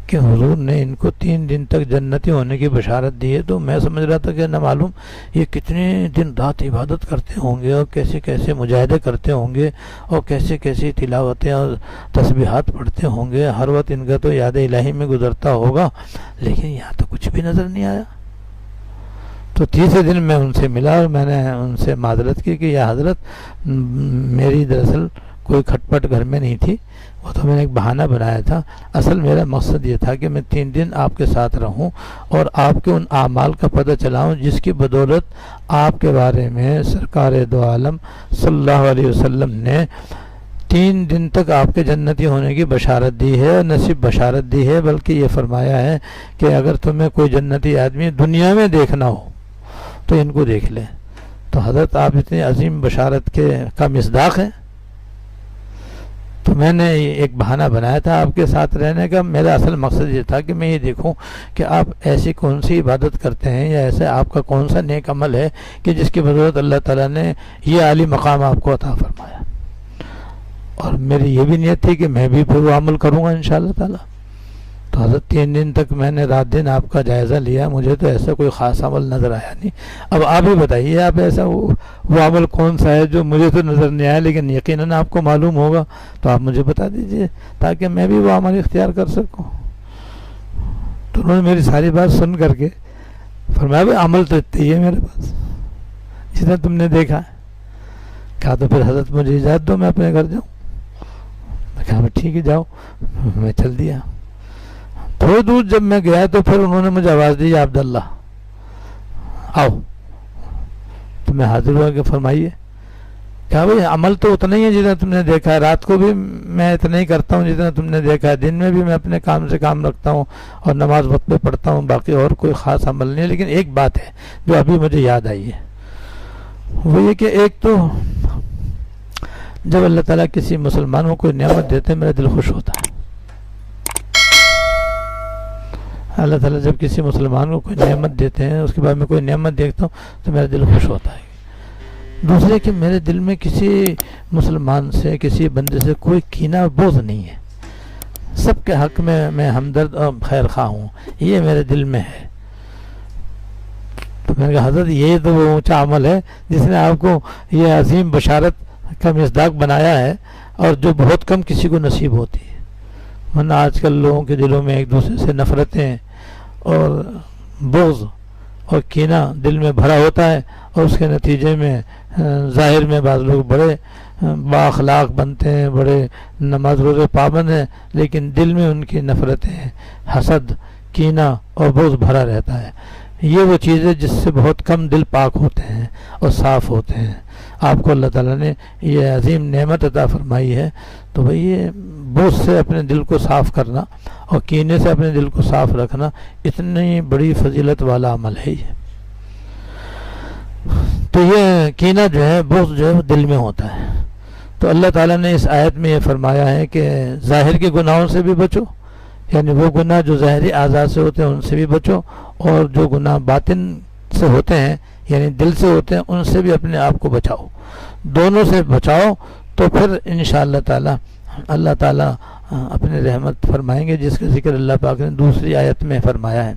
کہ حضور نے ان کو 3 دن تک جنتی ہونے کی بشارت دی ہے. تو میں سمجھ رہا تھا کہ نہ معلوم یہ کتنے دن رات عبادت کرتے ہوں گے اور کیسے کیسے مجاہدے کرتے ہوں گے اور کیسے کیسی تلاوتیں اور تسبیحات پڑھتے ہوں گے. ہر وقت ان کا تو یاد الہی میں گزرتا ہوگا, لیکن یہاں تو کچھ بھی نظر نہیں آیا. تو تیسرے دن میں ان سے ملا اور میں نے ان سے معذرت کی کہ یا حضرت میری دراصل کوئی کھٹ پٹ گھر میں نہیں تھی, وہ تو میں نے ایک بہانہ بنایا تھا. اصل میرا مقصد یہ تھا کہ میں 3 دن آپ کے ساتھ رہوں اور آپ کے ان اعمال کا پتہ چلاؤں جس کی بدولت آپ کے بارے میں سرکار دو عالم صلی اللہ علیہ وسلم نے 3 دن تک آپ کے جنتی ہونے کی بشارت دی ہے, نہ صرف بشارت دی ہے بلکہ یہ فرمایا ہے کہ اگر تمہیں کوئی جنتی آدمی دنیا میں دیکھنا ہو تو ان کو دیکھ لیں. تو حضرت آپ اتنی عظیم بشارت کا مصداق ہیں. تو میں نے ایک بہانہ بنایا تھا آپ کے ساتھ رہنے کا. میرا اصل مقصد یہ تھا کہ میں یہ دیکھوں کہ آپ ایسی کون سی عبادت کرتے ہیں یا ایسے آپ کا کون سا نیک عمل ہے کہ جس کی بدولت اللہ تعالیٰ نے یہ عالی مقام آپ کو عطا فرمایا. اور میری یہ بھی نیت تھی کہ میں بھی پھر وہ عمل کروں گا انشاءاللہ تعالیٰ. تو حضرت 3 دن تک میں نے رات دن آپ کا جائزہ لیا. مجھے تو ایسا کوئی خاص عمل نظر آیا نہیں. اب آپ ہی بتائیے آپ ایسا وہ عمل کون سا ہے جو مجھے تو نظر نہیں آیا لیکن یقیناً آپ کو معلوم ہوگا, تو آپ مجھے بتا دیجئے تاکہ میں بھی وہ عمل اختیار کر سکوں. تو انہوں نے میری ساری بات سن کر کے فرمایا بھائی عمل تو اتنا ہی ہے میرے پاس جتنا تم نے دیکھا ہے. کہا تو پھر حضرت مجھے اجازت دو میں اپنے گھر جاؤں. میں کہا ٹھیک ہے جاؤ. میں چل دیا. تھوڑی دور جب میں گیا تو پھر انہوں نے مجھے آواز دی عبداللہ آؤ. تو میں حاضر ہوا کہ فرمائیے. کہا بھائی عمل تو اتنا ہی ہے جتنا تم نے دیکھا ہے. رات کو بھی میں اتنا ہی کرتا ہوں جتنا تم نے دیکھا ہے. دن میں بھی میں اپنے کام سے کام رکھتا ہوں اور نماز وقت پہ پڑھتا ہوں. باقی اور کوئی خاص عمل نہیں ہے. لیکن ایک بات ہے جو ابھی مجھے یاد آئی ہے, وہ یہ کہ ایک تو جب اللہ تعالیٰ کسی مسلمان کو کوئی نعمت دیتے میرا دل خوش ہوتا ہے. اللہ تعالیٰ جب کسی مسلمان کو کوئی نعمت دیتے ہیں اس کے بعد میں کوئی نعمت دیکھتا ہوں تو میرا دل خوش ہوتا ہے. دوسرے کہ میرے دل میں کسی مسلمان سے کسی بندے سے کوئی کینہ بغض نہیں ہے. سب کے حق میں ہمدرد اور خیر خواہ ہوں، یہ میرے دل میں ہے۔ تو میں نے کہا حضرت یہ تو وہ اونچا عمل ہے جس نے آپ کو یہ عظیم بشارت کا مصداق بنایا ہے، اور جو بہت کم کسی کو نصیب ہوتی ہے۔ ورنہ آج کل لوگوں کے دلوں میں ایک دوسرے سے نفرتیں اور بغض اور کینہ دل میں بھرا ہوتا ہے، اور اس کے نتیجے میں ظاہر میں بعض لوگ بڑے با اخلاق بنتے ہیں، بڑے نماز روزے پابند ہیں، لیکن دل میں ان کی نفرتیں، حسد، کینہ اور بغض بھرا رہتا ہے۔ یہ وہ چیزیں جس سے بہت کم دل پاک ہوتے ہیں اور صاف ہوتے ہیں۔ آپ کو اللہ تعالیٰ نے یہ عظیم نعمت عطا فرمائی ہے، تو بھئی یہ بغض سے اپنے دل کو صاف کرنا اور کینے سے اپنے دل کو صاف رکھنا اتنی بڑی فضیلت والا عمل ہے یہ۔ تو یہ کینہ جو ہے، بغض جو ہے وہ دل میں ہوتا ہے۔ تو اللہ تعالیٰ نے اس آیت میں یہ فرمایا ہے کہ ظاہر کے گناہوں سے بھی بچو، یعنی وہ گناہ جو ظاہری اعضاء سے ہوتے ہیں ان سے بھی بچو، اور جو گناہ باطن سے ہوتے ہیں یعنی دل سے ہوتے ہیں ان سے بھی اپنے آپ کو بچاؤ، دونوں سے بچاؤ۔ تو پھر انشاءاللہ تعالیٰ اللہ تعالیٰ اپنے رحمت فرمائیں گے، جس کا ذکر اللہ پاک نے دوسری آیت میں فرمایا ہے۔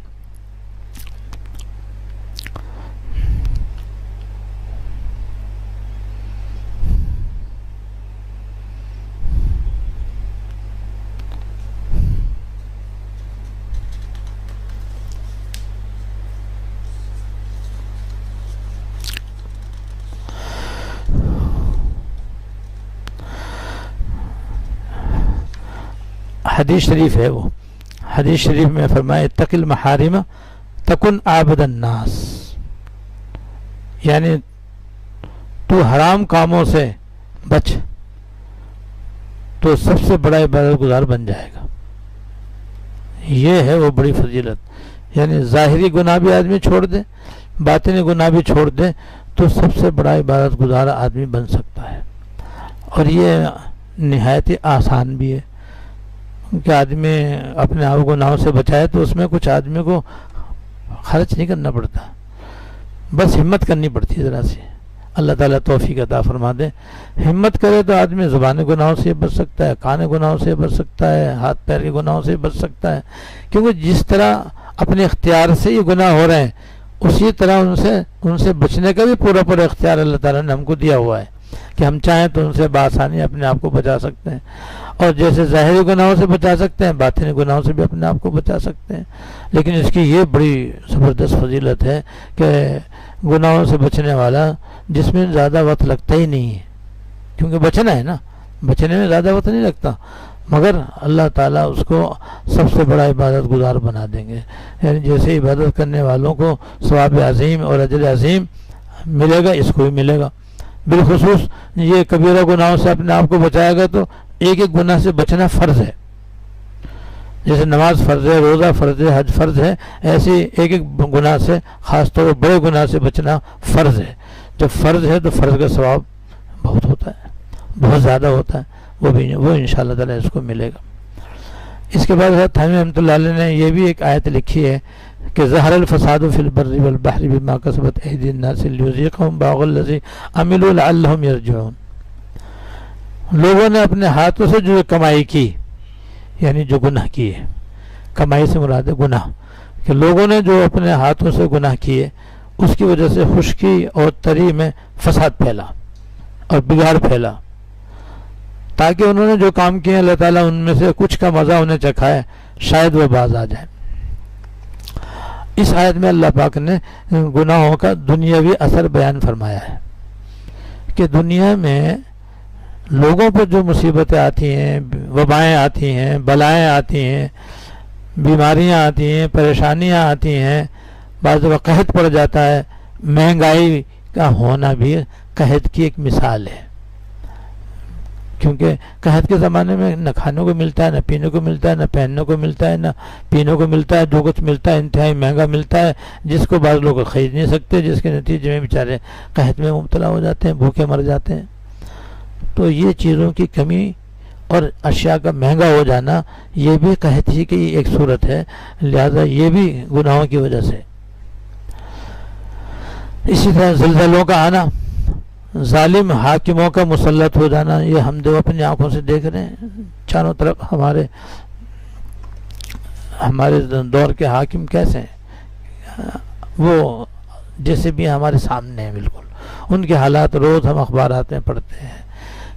حدیث شریف ہے، وہ حدیث شریف میں فرمائے اتق المحارم تکن عابد الناس، یعنی تو حرام کاموں سے بچ تو سب سے بڑا عبادت گزار بن جائے گا۔ یہ ہے وہ بڑی فضیلت، یعنی ظاہری گناہ بھی آدمی چھوڑ دے، باطنی گناہ بھی چھوڑ دے تو سب سے بڑا عبادت گزار آدمی بن سکتا ہے۔ اور یہ نہایت ہی آسان بھی ہے کہ آدمی اپنے آپ گناہوں سے بچائے تو اس میں کچھ آدمی کو خرچ نہیں کرنا پڑتا، بس ہمت کرنی پڑتی ہے ذرا سی۔ اللہ تعالیٰ توفیق عطا فرما دے۔ ہمت کرے تو آدمی زبانی گناہوں سے بچ سکتا ہے، کان گناہوں سے بچ سکتا ہے، ہاتھ پیر کے گناہوں سے بچ سکتا ہے، کیونکہ جس طرح اپنے اختیار سے یہ گناہ ہو رہے ہیں اسی طرح ان سے بچنے کا بھی پورا اختیار اللہ تعالیٰ نے ہم کو دیا ہوا ہے کہ ہم چاہیں تو ان سے بآسانی اپنے آپ کو بچا سکتے ہیں، اور جیسے ظاہری گناہوں سے بچا سکتے ہیں باطنی گناہوں سے بھی اپنے آپ کو بچا سکتے ہیں۔ لیکن اس کی یہ بڑی زبردست فضیلت ہے کہ گناہوں سے بچنے والا جس میں زیادہ وقت لگتا ہی نہیں ہے، کیونکہ بچنا ہے نا، بچنے میں زیادہ وقت نہیں لگتا، مگر اللہ تعالیٰ اس کو سب سے بڑا عبادت گزار بنا دیں گے۔ یعنی جیسے عبادت کرنے والوں کو ثواب عظیم اور اجر عظیم ملے گا، اس کو بھی ملے گا۔ بالخصوص یہ کبیرہ گناہوں سے اپنے آپ کو بچائے گا تو ایک ایک گناہ سے بچنا فرض ہے، جیسے نماز فرض ہے، روزہ فرض ہے، حج فرض ہے، ایسے ایک ایک گناہ سے، خاص طور پر بڑے گناہ سے بچنا فرض ہے۔ جب فرض ہے تو فرض کا ثواب بہت ہوتا ہے، بہت زیادہ ہوتا ہے، وہ انشاءاللہ تعالیٰ اس کو ملے گا۔ اس کے بعد حضرت حامد رحمۃ اللہ علیہ نے یہ بھی ایک آیت لکھی ہے کہ ظہر الفساد فی البر والبحر بما کسبت ایدی الناس لیذیقہم بعض الذی عملوا لعلہم یرجعون۔ لوگوں نے اپنے ہاتھوں سے جو کمائی کی، یعنی جو گناہ کیے، کمائی سے مراد ہے گناہ، کہ لوگوں نے جو اپنے ہاتھوں سے گناہ کیے اس کی وجہ سے خشکی اور تری میں فساد پھیلا اور بگاڑ پھیلا، تاکہ انہوں نے جو کام کیے اللہ تعالیٰ ان میں سے کچھ کا مزہ انہیں چکھائے، شاید وہ باز آ جائے۔ اس آیت میں اللہ پاک نے گناہوں کا دنیاوی اثر بیان فرمایا ہے کہ دنیا میں لوگوں پر جو مصیبتیں آتی ہیں، وبائیں آتی ہیں، بلائیں آتی ہیں، بیماریاں آتی ہیں، پریشانیاں آتی ہیں، بعض وقت قحط پڑ جاتا ہے، مہنگائی کا ہونا بھی قحط کی ایک مثال ہے، کیونکہ قحط کے زمانے میں نہ کھانے کو ملتا ہے، نہ پینے کو ملتا ہے، نہ پہننے کو ملتا ہے، نہ پینے کو ملتا ہے، جو کچھ ملتا ہے انتہائی مہنگا ملتا ہے، جس کو بعض لوگ خرید نہیں سکتے، جس کے نتیجے میں بیچارے قحط میں مبتلا ہو جاتے ہیں، بھوکے مر جاتے ہیں۔ تو یہ چیزوں کی کمی اور اشیاء کا مہنگا ہو جانا یہ بھی قحط ہی کی ایک صورت ہے، لہذا یہ بھی گناہوں کی وجہ سے۔ اسی طرح زلزلوں کا آنا، ظالم حاکموں کا مسلط ہو جانا، یہ ہم دو اپنی آنکھوں سے دیکھ رہے ہیں، چاروں طرف ہمارے ہمارے دور کے حاکم کیسے ہیں، وہ جیسے بھی ہمارے سامنے ہیں بالکل. ان کے حالات روز ہم اخبارات میں پڑھتے ہیں،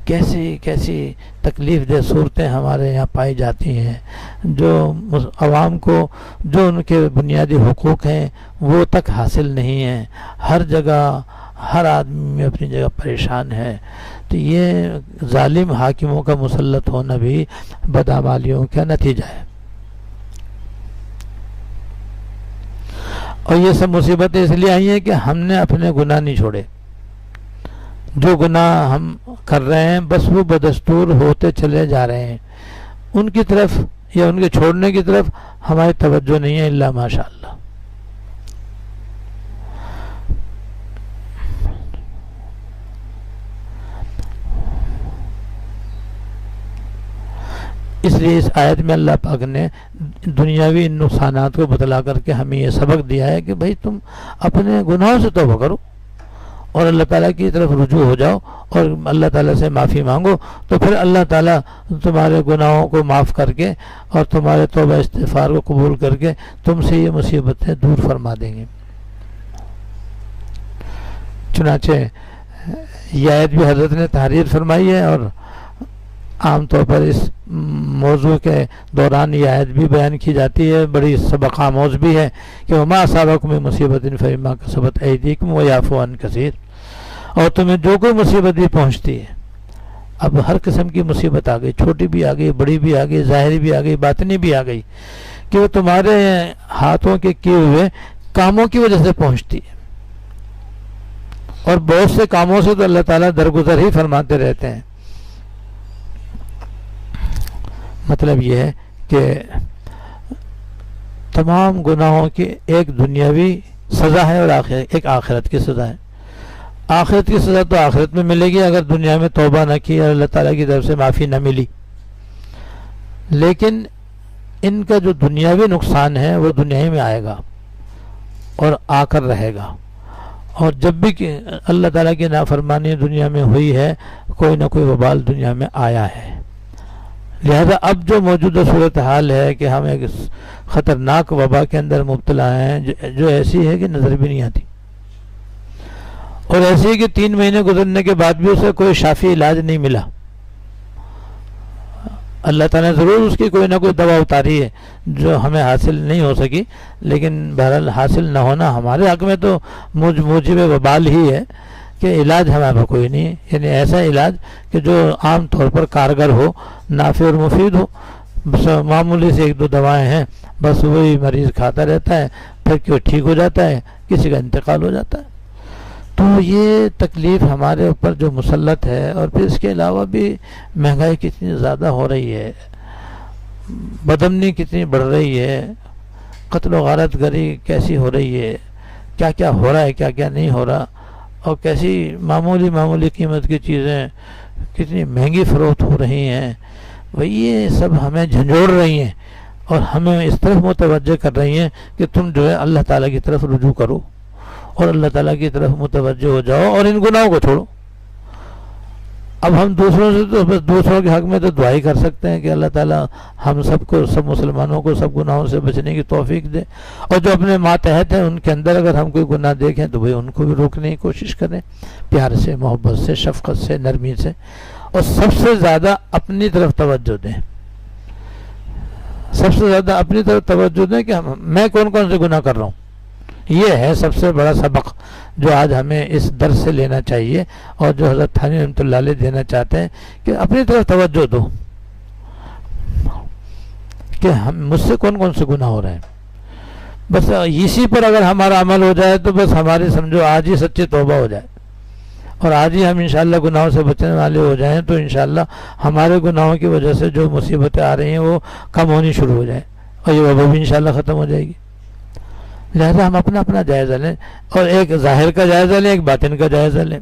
کیسی تکلیف دہ صورتیں ہمارے یہاں پائی جاتی ہیں، جو عوام کو جو ان کے بنیادی حقوق ہیں وہ تک حاصل نہیں ہیں. ہر جگہ ہر آدمی اپنی جگہ پریشان ہے. تو یہ ظالم حاکموں کا مسلط ہونا بھی بدعمالیوں کا نتیجہ ہے. اور یہ سب مصیبتیں اس لیے آئی ہیں کہ ہم نے اپنے گناہ نہیں چھوڑے. جو گناہ ہم کر رہے ہیں بس وہ بدستور ہوتے چلے جا رہے ہیں. ان کی طرف یا ان کے چھوڑنے کی طرف ہماری توجہ نہیں ہے الا ماشاء اللہ. اس لیے اس آیت میں اللہ پاک نے دنیاوی نقصانات کو بتلا کر کے ہمیں یہ سبق دیا ہے کہ بھئی تم اپنے گناہوں سے توبہ کرو اور اللہ تعالیٰ کی طرف رجوع ہو جاؤ اور اللہ تعالیٰ سے معافی مانگو، تو پھر اللہ تعالیٰ تمہارے گناہوں کو معاف کر کے اور تمہارے توبہ استغفار کو قبول کر کے تم سے یہ مصیبتیں دور فرما دیں گے. چنانچہ یہ آیت بھی حضرت نے تحریر فرمائی ہے، اور عام طور پر اس موضوع کے دوران یہ آیت بھی بیان کی جاتی ہے، بڑی سبق آموز بھی ہے کہ وما اصابکم من مصیبت فبما کسبت ایدیکم ویعفو عن کثیر. اور تمہیں جو کوئی مصیبت بھی پہنچتی ہے، اب ہر قسم کی مصیبت آ گئی، چھوٹی بھی آ گئی، بڑی بھی آ گئی، ظاہری بھی آ گئی، باطنی بھی آ گئی، کہ وہ تمہارے ہاتھوں کے کیے ہوئے کاموں کی وجہ سے پہنچتی ہے. اور بہت سے کاموں سے تو اللہ تعالیٰ درگزر ہی فرماتے رہتے ہیں. مطلب یہ ہے کہ تمام گناہوں کی ایک دنیاوی سزا ہے اور ایک آخرت کی سزا ہے. آخرت کی سزا تو آخرت میں ملے گی اگر دنیا میں توبہ نہ کی اور اللہ تعالیٰ کی طرف سے معافی نہ ملی، لیکن ان کا جو دنیاوی نقصان ہے وہ دنیا ہی میں آئے گا اور آ کر رہے گا. اور جب بھی کہ اللہ تعالیٰ کی نافرمانی دنیا میں ہوئی ہے، کوئی نہ کوئی وبال دنیا میں آیا ہے. لہذا اب جو موجودہ صورتحال ہے کہ ہم ایک خطرناک وبا کے اندر مبتلا ہیں جو ایسی ہے کہ نظر بھی نہیں آتی، اور ایسی ہے کہ 3 مہینے گزرنے کے بعد بھی اسے کوئی شافی علاج نہیں ملا. اللہ تعالیٰ نے ضرور اس کی کوئی نہ کوئی دوا اتاری ہے جو ہمیں حاصل نہیں ہو سکی، لیکن بہرحال حاصل نہ ہونا ہمارے حق میں تو موجب وبال ہی ہے کہ علاج ہمارا کوئی نہیں ہے. یعنی ایسا علاج کہ جو عام طور پر کارگر ہو، نافع اور مفید ہو. بس معمولی سے 1-2 دوائیں ہیں، بس وہی مریض کھاتا رہتا ہے، پھر کیوں ٹھیک ہو جاتا ہے، کسی کا انتقال ہو جاتا ہے. تو یہ تکلیف ہمارے اوپر جو مسلط ہے، اور پھر اس کے علاوہ بھی مہنگائی کتنی زیادہ ہو رہی ہے، بدامنی کتنی بڑھ رہی ہے، قتل و غارت گری کیسی ہو رہی ہے، کیا کیا ہو رہا ہے، کیا کیا نہیں ہو رہا، اور کیسی معمولی قیمت کی چیزیں کتنی مہنگی فروخت ہو رہی ہیں. وہی یہ سب ہمیں جھنجھوڑ رہی ہیں اور ہمیں اس طرف متوجہ کر رہی ہیں کہ تم جو ہے اللہ تعالیٰ کی طرف رجوع کرو اور اللہ تعالیٰ کی طرف متوجہ ہو جاؤ اور ان گناہوں کو چھوڑو. اب ہم دوسروں سے تو بس دوسروں کے حق میں تو دعا ہی کر سکتے ہیں کہ اللہ تعالیٰ ہم سب کو، سب مسلمانوں کو سب گناہوں سے بچنے کی توفیق دے، اور جو اپنے ماتحت ہیں ان کے اندر اگر ہم کوئی گناہ دیکھیں تو بھئی ان کو بھی روکنے کی کوشش کریں، پیار سے، محبت سے، شفقت سے، نرمی سے، اور سب سے زیادہ اپنی طرف توجہ دیں. سب سے زیادہ اپنی طرف توجہ دیں کہ میں کون کون سے گناہ کر رہا ہوں. یہ ہے سب سے بڑا سبق جو آج ہمیں اس درس سے لینا چاہیے، اور جو حضرت تھانوی رحمۃ اللہ علیہ دینا چاہتے ہیں کہ اپنی طرف توجہ دو کہ مجھ سے کون کون سے گناہ ہو رہے ہیں. بس اسی پر اگر ہمارا عمل ہو جائے تو بس ہماری سمجھو آج ہی سچی توبہ ہو جائے، اور آج ہی ہم انشاءاللہ گناہوں سے بچنے والے ہو جائیں تو انشاءاللہ ہمارے گناہوں کی وجہ سے جو مصیبتیں آ رہی ہیں وہ کم ہونی شروع ہو جائیں، اور یہ وبا بھی انشاءاللہ ختم ہو جائے گی. لہذا ہم اپنا جائزہ لیں، اور ایک ظاہر کا جائزہ لیں، ایک باطن کا جائزہ لیں.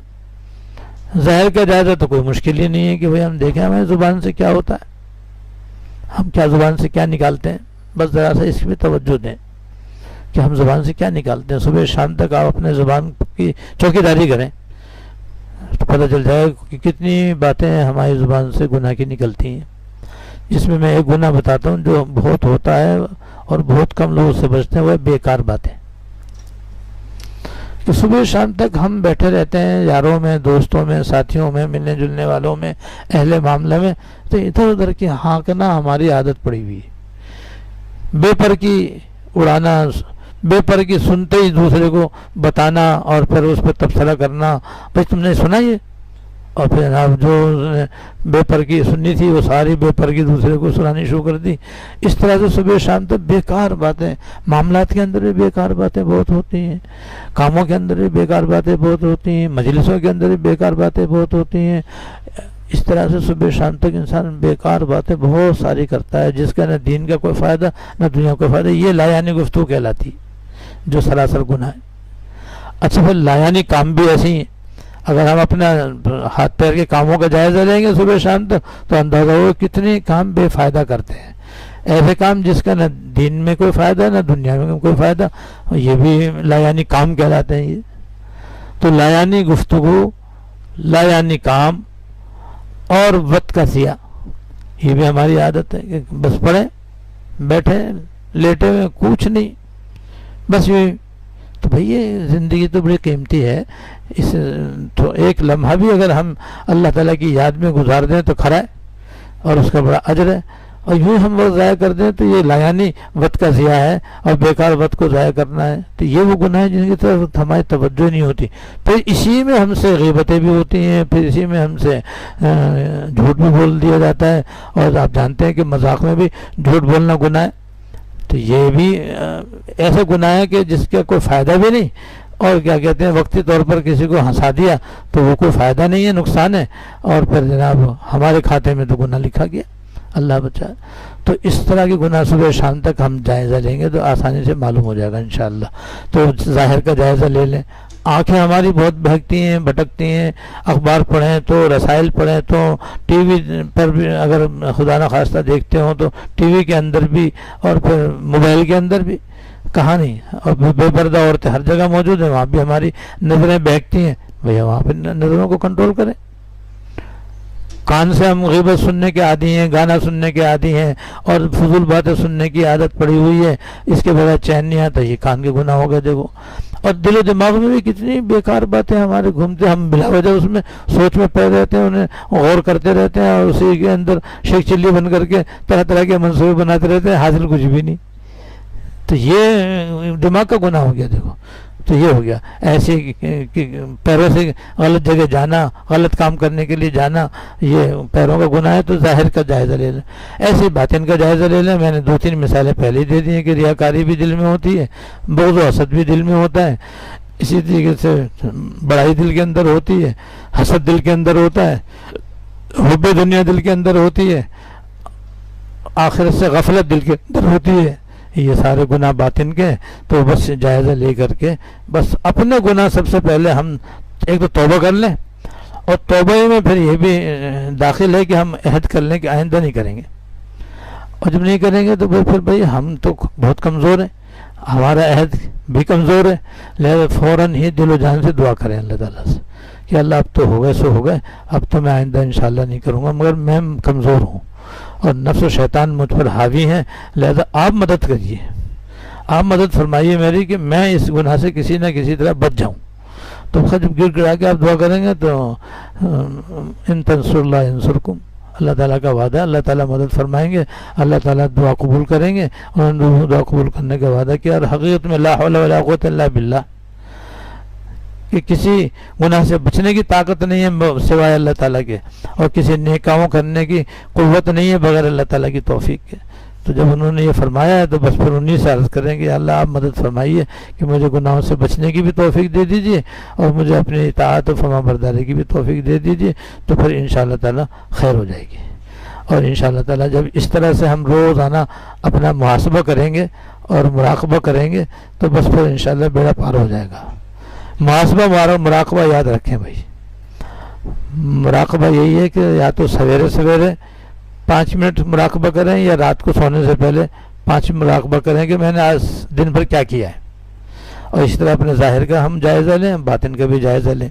ظاہر کا جائزہ تو کوئی مشکل ہی نہیں ہے کہ بھئی ہم دیکھیں ہمیں زبان سے کیا ہوتا ہے، ہم کیا زبان سے کیا نکالتے ہیں. بس ذرا سا اس پہ توجہ دیں کہ ہم زبان سے کیا نکالتے ہیں. صبح شام تک آپ اپنے زبان کی چوکیداری کریں تو پتہ چل جائے کہ کتنی باتیں ہماری زبان سے گناہ کی نکلتی ہیں. جس میں ایک گناہ بتاتا ہوں جو بہت ہوتا ہے اور بہت کم لوگ اس سے بچتے ہیں، وہ بیکار باتیں کہ صبح شام تک ہم بیٹھے رہتے ہیں یاروں میں، دوستوں میں، ساتھیوں میں، ملنے جلنے والوں میں، اہل معاملہ میں، تو ادھر ادھر کی ہانکنا ہماری عادت پڑی ہوئی ہے، بے پر کی اڑانا، بے پر کی سنتے ہی دوسرے کو بتانا اور پھر اس پہ تبصرہ کرنا، بھائی تم نے سنا یہ، اور پھر جناب جو بے پر کی سننی تھی وہ ساری بے پر کی دوسرے کو سنانی شروع کر دی. اس طرح سے صبح شام تک بیکار باتیں، معاملات کے اندر بھی بیکار باتیں بہت ہوتی ہیں، کاموں کے اندر بھی بیکار باتیں بہت ہوتی ہیں، مجلسوں کے اندر بھی بیکار باتیں بہت ہوتی ہیں. اس طرح سے صبح شام تک انسان بیکار باتیں بہت ساری کرتا ہے، جس کا نہ دین کا کوئی فائدہ نہ دنیا کا فائدہ. یہ لایانی گفتگو کہلاتی جو سراسر گناہ ہے. اچھا پھر لایانی کام بھی ایسے ہی ہیں. اگر ہم اپنا ہاتھ پیر کے کاموں کا جائزہ لیں گے صبح شام تک تو اندازہ ہو کتنے کام بے فائدہ کرتے ہیں، ایسے کام جس کا نہ دین میں کوئی فائدہ نہ دنیا میں کوئی فائدہ. یہ بھی لایانی کام کہلاتے ہیں. یہ تو لایانی گفتگو، لایانی کام اور وقت کا ضیاع، یہ بھی ہماری عادت ہے کہ بس پڑھیں بیٹھے لیٹے ہوئے کچھ نہیں، بس یہ. تو بھئی یہ زندگی تو بڑی قیمتی ہے، اس تو ایک لمحہ بھی اگر ہم اللہ تعالیٰ کی یاد میں گزار دیں تو کھرا ہے اور اس کا بڑا اجر ہے. اور یوں ہم وقت ضائع کر دیں تو یہ لایانی وقت کا ضیاع ہے اور بیکار وقت کو ضائع کرنا ہے. تو یہ وہ گناہ ہیں جن کی طرف ہماری توجہ نہیں ہوتی. پھر اسی میں ہم سے غیبتیں بھی ہوتی ہیں، پھر اسی میں ہم سے جھوٹ بھی بول دیا جاتا ہے. اور آپ جانتے ہیں کہ مذاق میں بھی جھوٹ بولنا گناہ ہے. تو یہ بھی ایسا گناہ ہے کہ جس کا کوئی فائدہ بھی نہیں، اور کیا کہتے ہیں وقتی طور پر کسی کو ہنسا دیا تو وہ کوئی فائدہ نہیں ہے، نقصان ہے، اور پھر جناب ہمارے کھاتے میں تو گناہ لکھا گیا، اللہ بچائے. تو اس طرح کے گناہ صبح شام تک ہم جائزہ لیں گے تو آسانی سے معلوم ہو جائے گا انشاءاللہ. تو ظاہر کا جائزہ لے لیں. آنکھیں ہماری بہت بہکتی ہیں، بھٹکتی ہیں، اخبار پڑھیں تو، رسائل پڑھیں تو، ٹی وی پر بھی اگر خدا نخواستہ دیکھتے ہوں تو ٹی وی کے اندر بھی اور پھر موبائل کے اندر بھی، کہاں نہیں. اور بے پردہ عورتیں ہر جگہ موجود ہیں، وہاں بھی ہماری نظریں بہکتی ہیں. بھیا وہاں پہ نظروں کو کنٹرول کریں. کان سے ہم غیبت سننے کے عادی ہیں، گانا سننے کے عادی ہیں اور فضول باتیں سننے کی عادت پڑی ہوئی ہے، اس کے بغیر چین نہیں آتا. یہ کان کے گناہ ہو گئے دیکھو. اور دل و دماغ میں بھی کتنی بیکار باتیں ہمارے گھومتے، ہم بلا وجہ اس میں سوچ میں پڑے رہتے ہیں، انہیں غور کرتے رہتے ہیں اور اسی کے اندر شیخ چلی بن کر کے طرح طرح کے منصوبے بناتے رہتے ہیں، حاصل کچھ بھی نہیں. تو یہ دماغ کا گناہ ہو گیا دیکھو. تو یہ ہو گیا ایسے پیروں سے غلط جگہ جانا، غلط کام کرنے کے لیے جانا، یہ پیروں کا گناہ ہے. تو ظاہر کا جائزہ لے لیں، ایسے باطن کا جائزہ لے لیں. میں نے 2-3 مثالیں پہلے ہی دے دی ہیں کہ ریاکاری بھی دل میں ہوتی ہے، بغض و حسد بھی دل میں ہوتا ہے، اسی طریقے سے بڑائی دل کے اندر ہوتی ہے، حسد دل کے اندر ہوتا ہے، حب دنیا دل کے اندر ہوتی ہے، آخرت سے غفلت دل کے اندر ہوتی ہے. یہ سارے گناہ باطن کے. تو بس جائزہ لے کر کے بس اپنے گناہ سب سے پہلے ہم ایک تو توبہ کر لیں، اور توبہ میں پھر یہ بھی داخل ہے کہ ہم عہد کر لیں کہ آئندہ نہیں کریں گے. اور جب نہیں کریں گے تو پھر بھائی ہم تو بہت کمزور ہیں، ہمارا عہد بھی کمزور ہے، لہذا فوراً ہی دل و جان سے دعا کریں اللہ تعالیٰ سے کہ اللہ اب تو ہو گئے سو ہو گئے، اب تو میں آئندہ انشاءاللہ نہیں کروں گا، مگر میں کمزور ہوں اور نفس و شیطان مجھ پر حاوی ہیں، لہذا آپ مدد کریے، آپ مدد فرمائیے میری کہ میں اس گناہ سے کسی نہ کسی طرح بچ جاؤں. تو جب گر گڑا کے آپ دعا کریں گے تو ان تنصر اللہ ینصرکم، اللہ تعالیٰ کا وعدہ ہے، اللہ تعالیٰ مدد فرمائیں گے، اللہ تعالیٰ دعا قبول کریں گے. انہوں نے دعا قبول کرنے کا وعدہ کیا. اور حقیقت میں لا حول ولا قوت الا باللہ، کہ کسی گناہ سے بچنے کی طاقت نہیں ہے سوائے اللہ تعالیٰ کے، اور کسی نیک کاموں کرنے کی قوت نہیں ہے بغیر اللہ تعالیٰ کی توفیق کے. تو جب انہوں نے یہ فرمایا ہے تو بس پھر انہیں سے عرض کریں کہ اللہ آپ مدد فرمائیے کہ مجھے گناہوں سے بچنے کی بھی توفیق دے دیجئے اور مجھے اپنی اطاعت و فرما برداری کی بھی توفیق دے دیجئے. تو پھر انشاءاللہ تعالیٰ خیر ہو جائے گی. اور انشاءاللہ تعالیٰ جب اس طرح سے ہم روزانہ اپنا محاسبہ کریں گے اور مراقبہ کریں گے تو بس پھر انشاءاللہ بیڑا پار ہو جائے گا. محاسبہ مراقبہ یاد رکھیں بھائی. مراقبہ یہی ہے کہ یا تو سویرے سویرے 5 منٹ مراقبہ کریں یا رات کو سونے سے پہلے 5 مراقبہ کریں کہ میں نے آج دن بھر کیا کیا ہے. اور اس طرح اپنے ظاہر کا ہم جائزہ لیں، باطن کا بھی جائزہ لیں.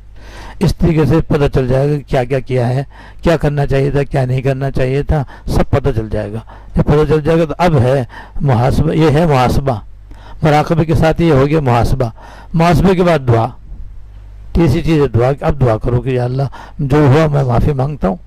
اس طریقے سے پتہ چل جائے گا کہ کیا کیا کیا ہے، کیا کرنا چاہیے تھا، کیا نہیں کرنا چاہیے تھا، سب پتہ چل جائے گا۔ جب پتہ چل جائے گا تو اب ہے محاسبہ، یہ ہے محاسبہ، مراقبے کے ساتھ یہ ہو گیا محاسبہ۔ محاسبے کے بعد دعا، تیسری چیز ہے دعا۔ اب دعا کرو کہ یا اللہ جو ہوا میں معافی مانگتا ہوں،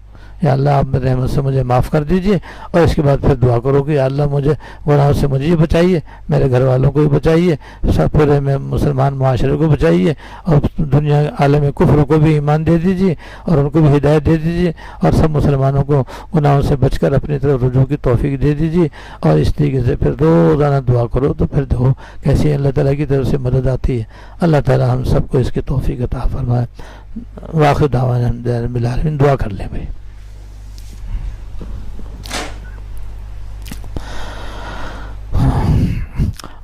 یا اللہ آپ میرے رحمت سے مجھے معاف کر دیجئے، اور اس کے بعد پھر دعا کرو کہ یا اللہ مجھے گناہوں سے مجھے بھی بچائیے، میرے گھر والوں کو بھی بچائیے، سب پورے میں مسلمان معاشرے کو بچائیے، اور دنیا عالم کفر کو بھی ایمان دے دیجئے اور ان کو بھی ہدایت دے دیجئے، اور سب مسلمانوں کو گناہوں سے بچ کر اپنی طرف رجوع کی توفیق دے دیجئے۔ اور اس طریقے سے پھر روزانہ دعا کرو تو پھر دیکھو کیسی اللہ تعالیٰ کی طرف سے مدد آتی ہے۔ اللہ تعالیٰ ہم سب کو اس کی توفیق عطا فرمائے۔ واخر دعوانا الحمد للہ رب العالمین۔ دعا کر لیں بھائی۔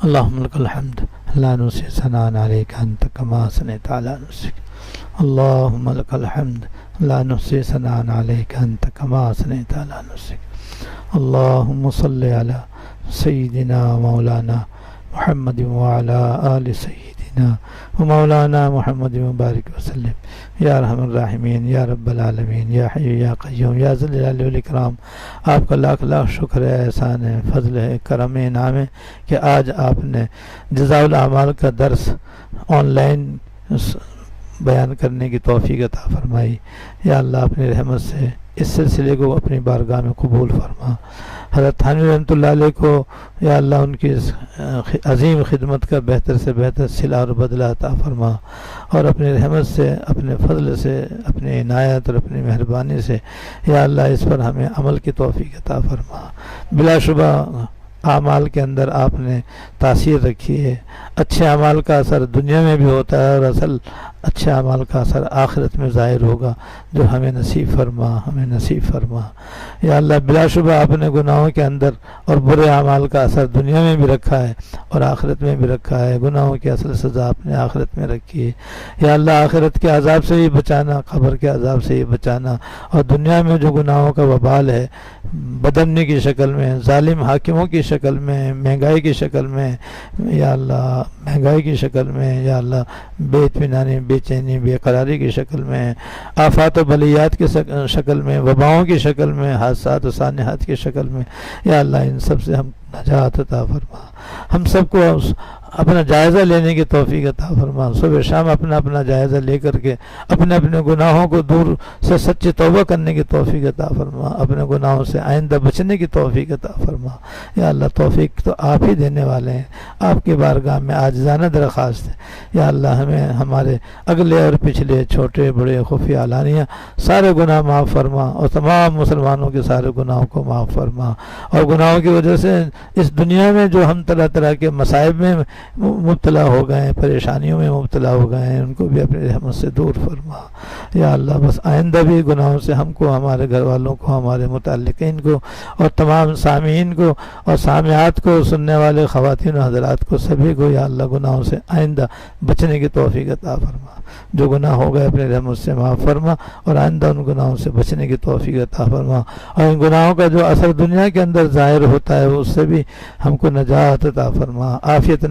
اللهم لك الحمد لا نحصي ثناء عليك أنت كما أثنيت على نفسك، اللهم لك الحمد لا نحصي ثناء عليك أنت كما أثنيت على نفسك، اللهم صل على سيدنا مولانا محمد وعلى آل سيدنا ومولانا محمد وبارك وسلم یا ارحم الراحمین یا رب العالمین یا حی یا قیوم یا ذی الجلال والاکرام۔ آپ کا لاکھ لاکھ شکر ہے، احسان ہے، فضل ہے، کرم ہے، انعام ہے کہ آج آپ نے جزاء الاعمال کا درس آن لائن بیان کرنے کی توفیق عطا فرمائی۔ یا اللہ اپنی رحمت سے اس سلسلے کو اپنی بارگاہ میں قبول فرما۔ حضرت تھانوی رحمۃ اللہ علیہ کو یا اللہ ان کی عظیم خدمت کا بہتر سے بہتر صلہ اور بدلہ عطا فرما، اور اپنی رحمت سے، اپنے فضل سے، اپنی عنایت اور اپنی مہربانی سے یا اللہ اس پر ہمیں عمل کی توفیق عطا فرما۔ بلا شبہ اعمال کے اندر آپ نے تاثیر رکھی ہے۔ اچھے اعمال کا اثر دنیا میں بھی ہوتا ہے، اور اصل اچھے اعمال کا اثر آخرت میں ظاہر ہوگا، جو ہمیں نصیب فرما، ہمیں نصیب فرما۔ یا اللہ بلا شبہ آپ نے گناہوں کے اندر اور برے اعمال کا اثر دنیا میں بھی رکھا ہے اور آخرت میں بھی رکھا ہے۔ گناہوں کی اصل سزا آپ نے آخرت میں رکھی ہے۔ یا اللہ آخرت کے عذاب سے بھی بچانا، قبر کے عذاب سے بھی بچانا، اور دنیا میں جو گناہوں کا وبال ہے، بدمنی کی شکل میں، ظالم حاکموں کی شکل میں، مہنگائی کی شکل میں، یا اللہ مہنگائی کی شکل میں، یا اللہ بے اطمینانی، بے چینی، بے قراری کی شکل میں، آفات و بلیات کی شکل میں، وباؤں کی شکل میں، حادثات و سانحات کی شکل میں، یا اللہ ان سب سے ہم نجات عطا فرما۔ ہم سب کو اپنا جائزہ لینے کی توفیق عطا فرما۔ صبح شام اپنا اپنا جائزہ لے کر کے اپنے اپنے گناہوں کو دور سے سچی توبہ کرنے کی توفیق عطا فرما، اپنے گناہوں سے آئندہ بچنے کی توفیق عطا فرما۔ یا اللہ توفیق تو آپ ہی دینے والے ہیں، آپ کی بارگاہ میں عاجزانہ درخواست ہے۔ یا اللہ ہمیں ہمارے اگلے اور پچھلے، چھوٹے بڑے، خفیہ علانیہ سارے گناہ معاف فرما، اور تمام مسلمانوں کے سارے گناہوں کو معاف فرما، اور گناہوں کی وجہ سے اس دنیا میں جو ہم طرح طرح کے مصائب میں مبتلا ہو گئے ہیں، پریشانیوں میں مبتلا ہو گئے ہیں، ان کو بھی اپنی رحمت سے دور فرما۔ یا اللہ بس آئندہ بھی گناہوں سے ہم کو، ہمارے گھر والوں کو، ہمارے متعلقین کو، اور تمام سامعین کو اور سامعات کو، سننے والے خواتین و حضرات کو، سبھی کو یا اللہ گناہوں سے آئندہ بچنے کی توفیق عطا فرما۔ جو گناہ ہو گئے اپنے رحمت سے معاف فرما، اور آئندہ ان گناہوں سے بچنے کی توفیق عطا فرما، اور ان گناہوں کا جو اثر دنیا کے اندر ظاہر ہوتا ہے اس سے بھی ہم کو نجات عطا فرما، عافیت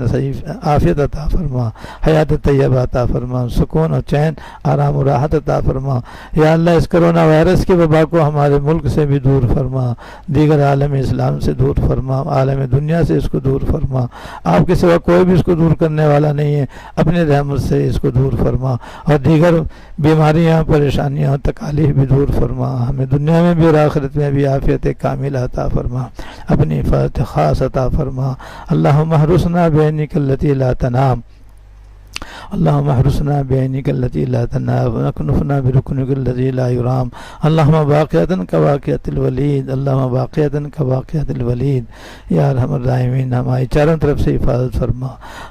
عطا فرما، حیات طیبہ عطا فرما، سکون اور چین، آرام و راحت عطا فرما۔ یا اللہ اس کرونا وائرس کے وبا کو ہمارے ملک سے بھی دور فرما، دیگر عالم اسلام سے دور فرما، عالم دنیا سے اس کو دور فرما۔ آپ کے سوا کوئی بھی اس کو دور کرنے والا نہیں ہے، اپنی رحمت سے اس کو دور فرما، اور دیگر بیماریاں، پریشانیاں، تکالیف بھی دور فرما۔ ہمیں دنیا میں بھی اور آخرت میں بھی عافیت کاملہ عطا فرما، اپنی حفاظت خاص عطا فرما۔ اللہم احرسنا بعینک التی لا تنام، اللہم احرسنا بعینک التی لا تنام، واکنفنا برکنک الذی لا یرام، اللہم باقیۃ کواقیۃ الولید، اللہم باقیۃ کواقیۃ الولید۔ یا ارحم الراحمین ہماری چاروں طرف سے حفاظت فرما،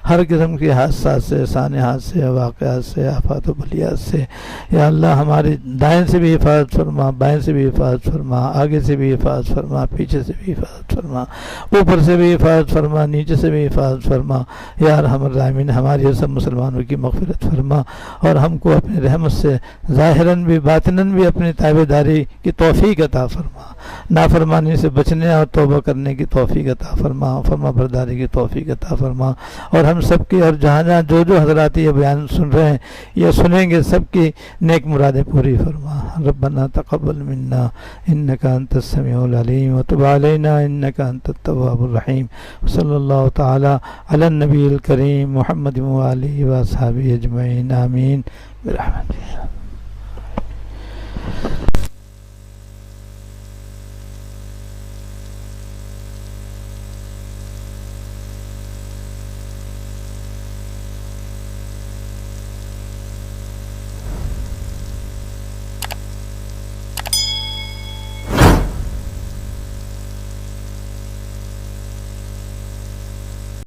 ہر قسم کے حادثات سے، سانحات سے، واقعات سے، آفات و بلیات سے۔ یا اللہ ہماری دائیں سے بھی حفاظت فرما، بائیں سے بھی حفاظت فرما، آگے سے بھی حفاظت فرما، پیچھے سے بھی حفاظت فرما، اوپر سے بھی حفاظت فرما، نیچے سے بھی حفاظت فرما۔ یا ارحم الراحمین ہماری اور سب مسلمانوں کی کی مغفرت فرما، اور ہم کو اپنی رحمت سے ظاہراً بھی باطناً بھی اپنی تابعداری کی توفیق عطا فرما، نافرمانی سے بچنے اور توبہ کرنے کی توفیق عطا فرما، فرما برداری کی توفیق عطا فرما، اور ہم سب کی اور جہاں جہاں جو حضرات یہ بیان سن رہے ہیں یہ سنیں گے سب کی نیک مرادیں پوری فرما۔ ربنا تقبل منا انک انت السمیع العلیم وتب علینا انک انت التواب الرحیم، صلی اللہ تعالی علی النبی الکریم محمد و آلہ و اصحابہ اجمعین، آمین برحمتہ۔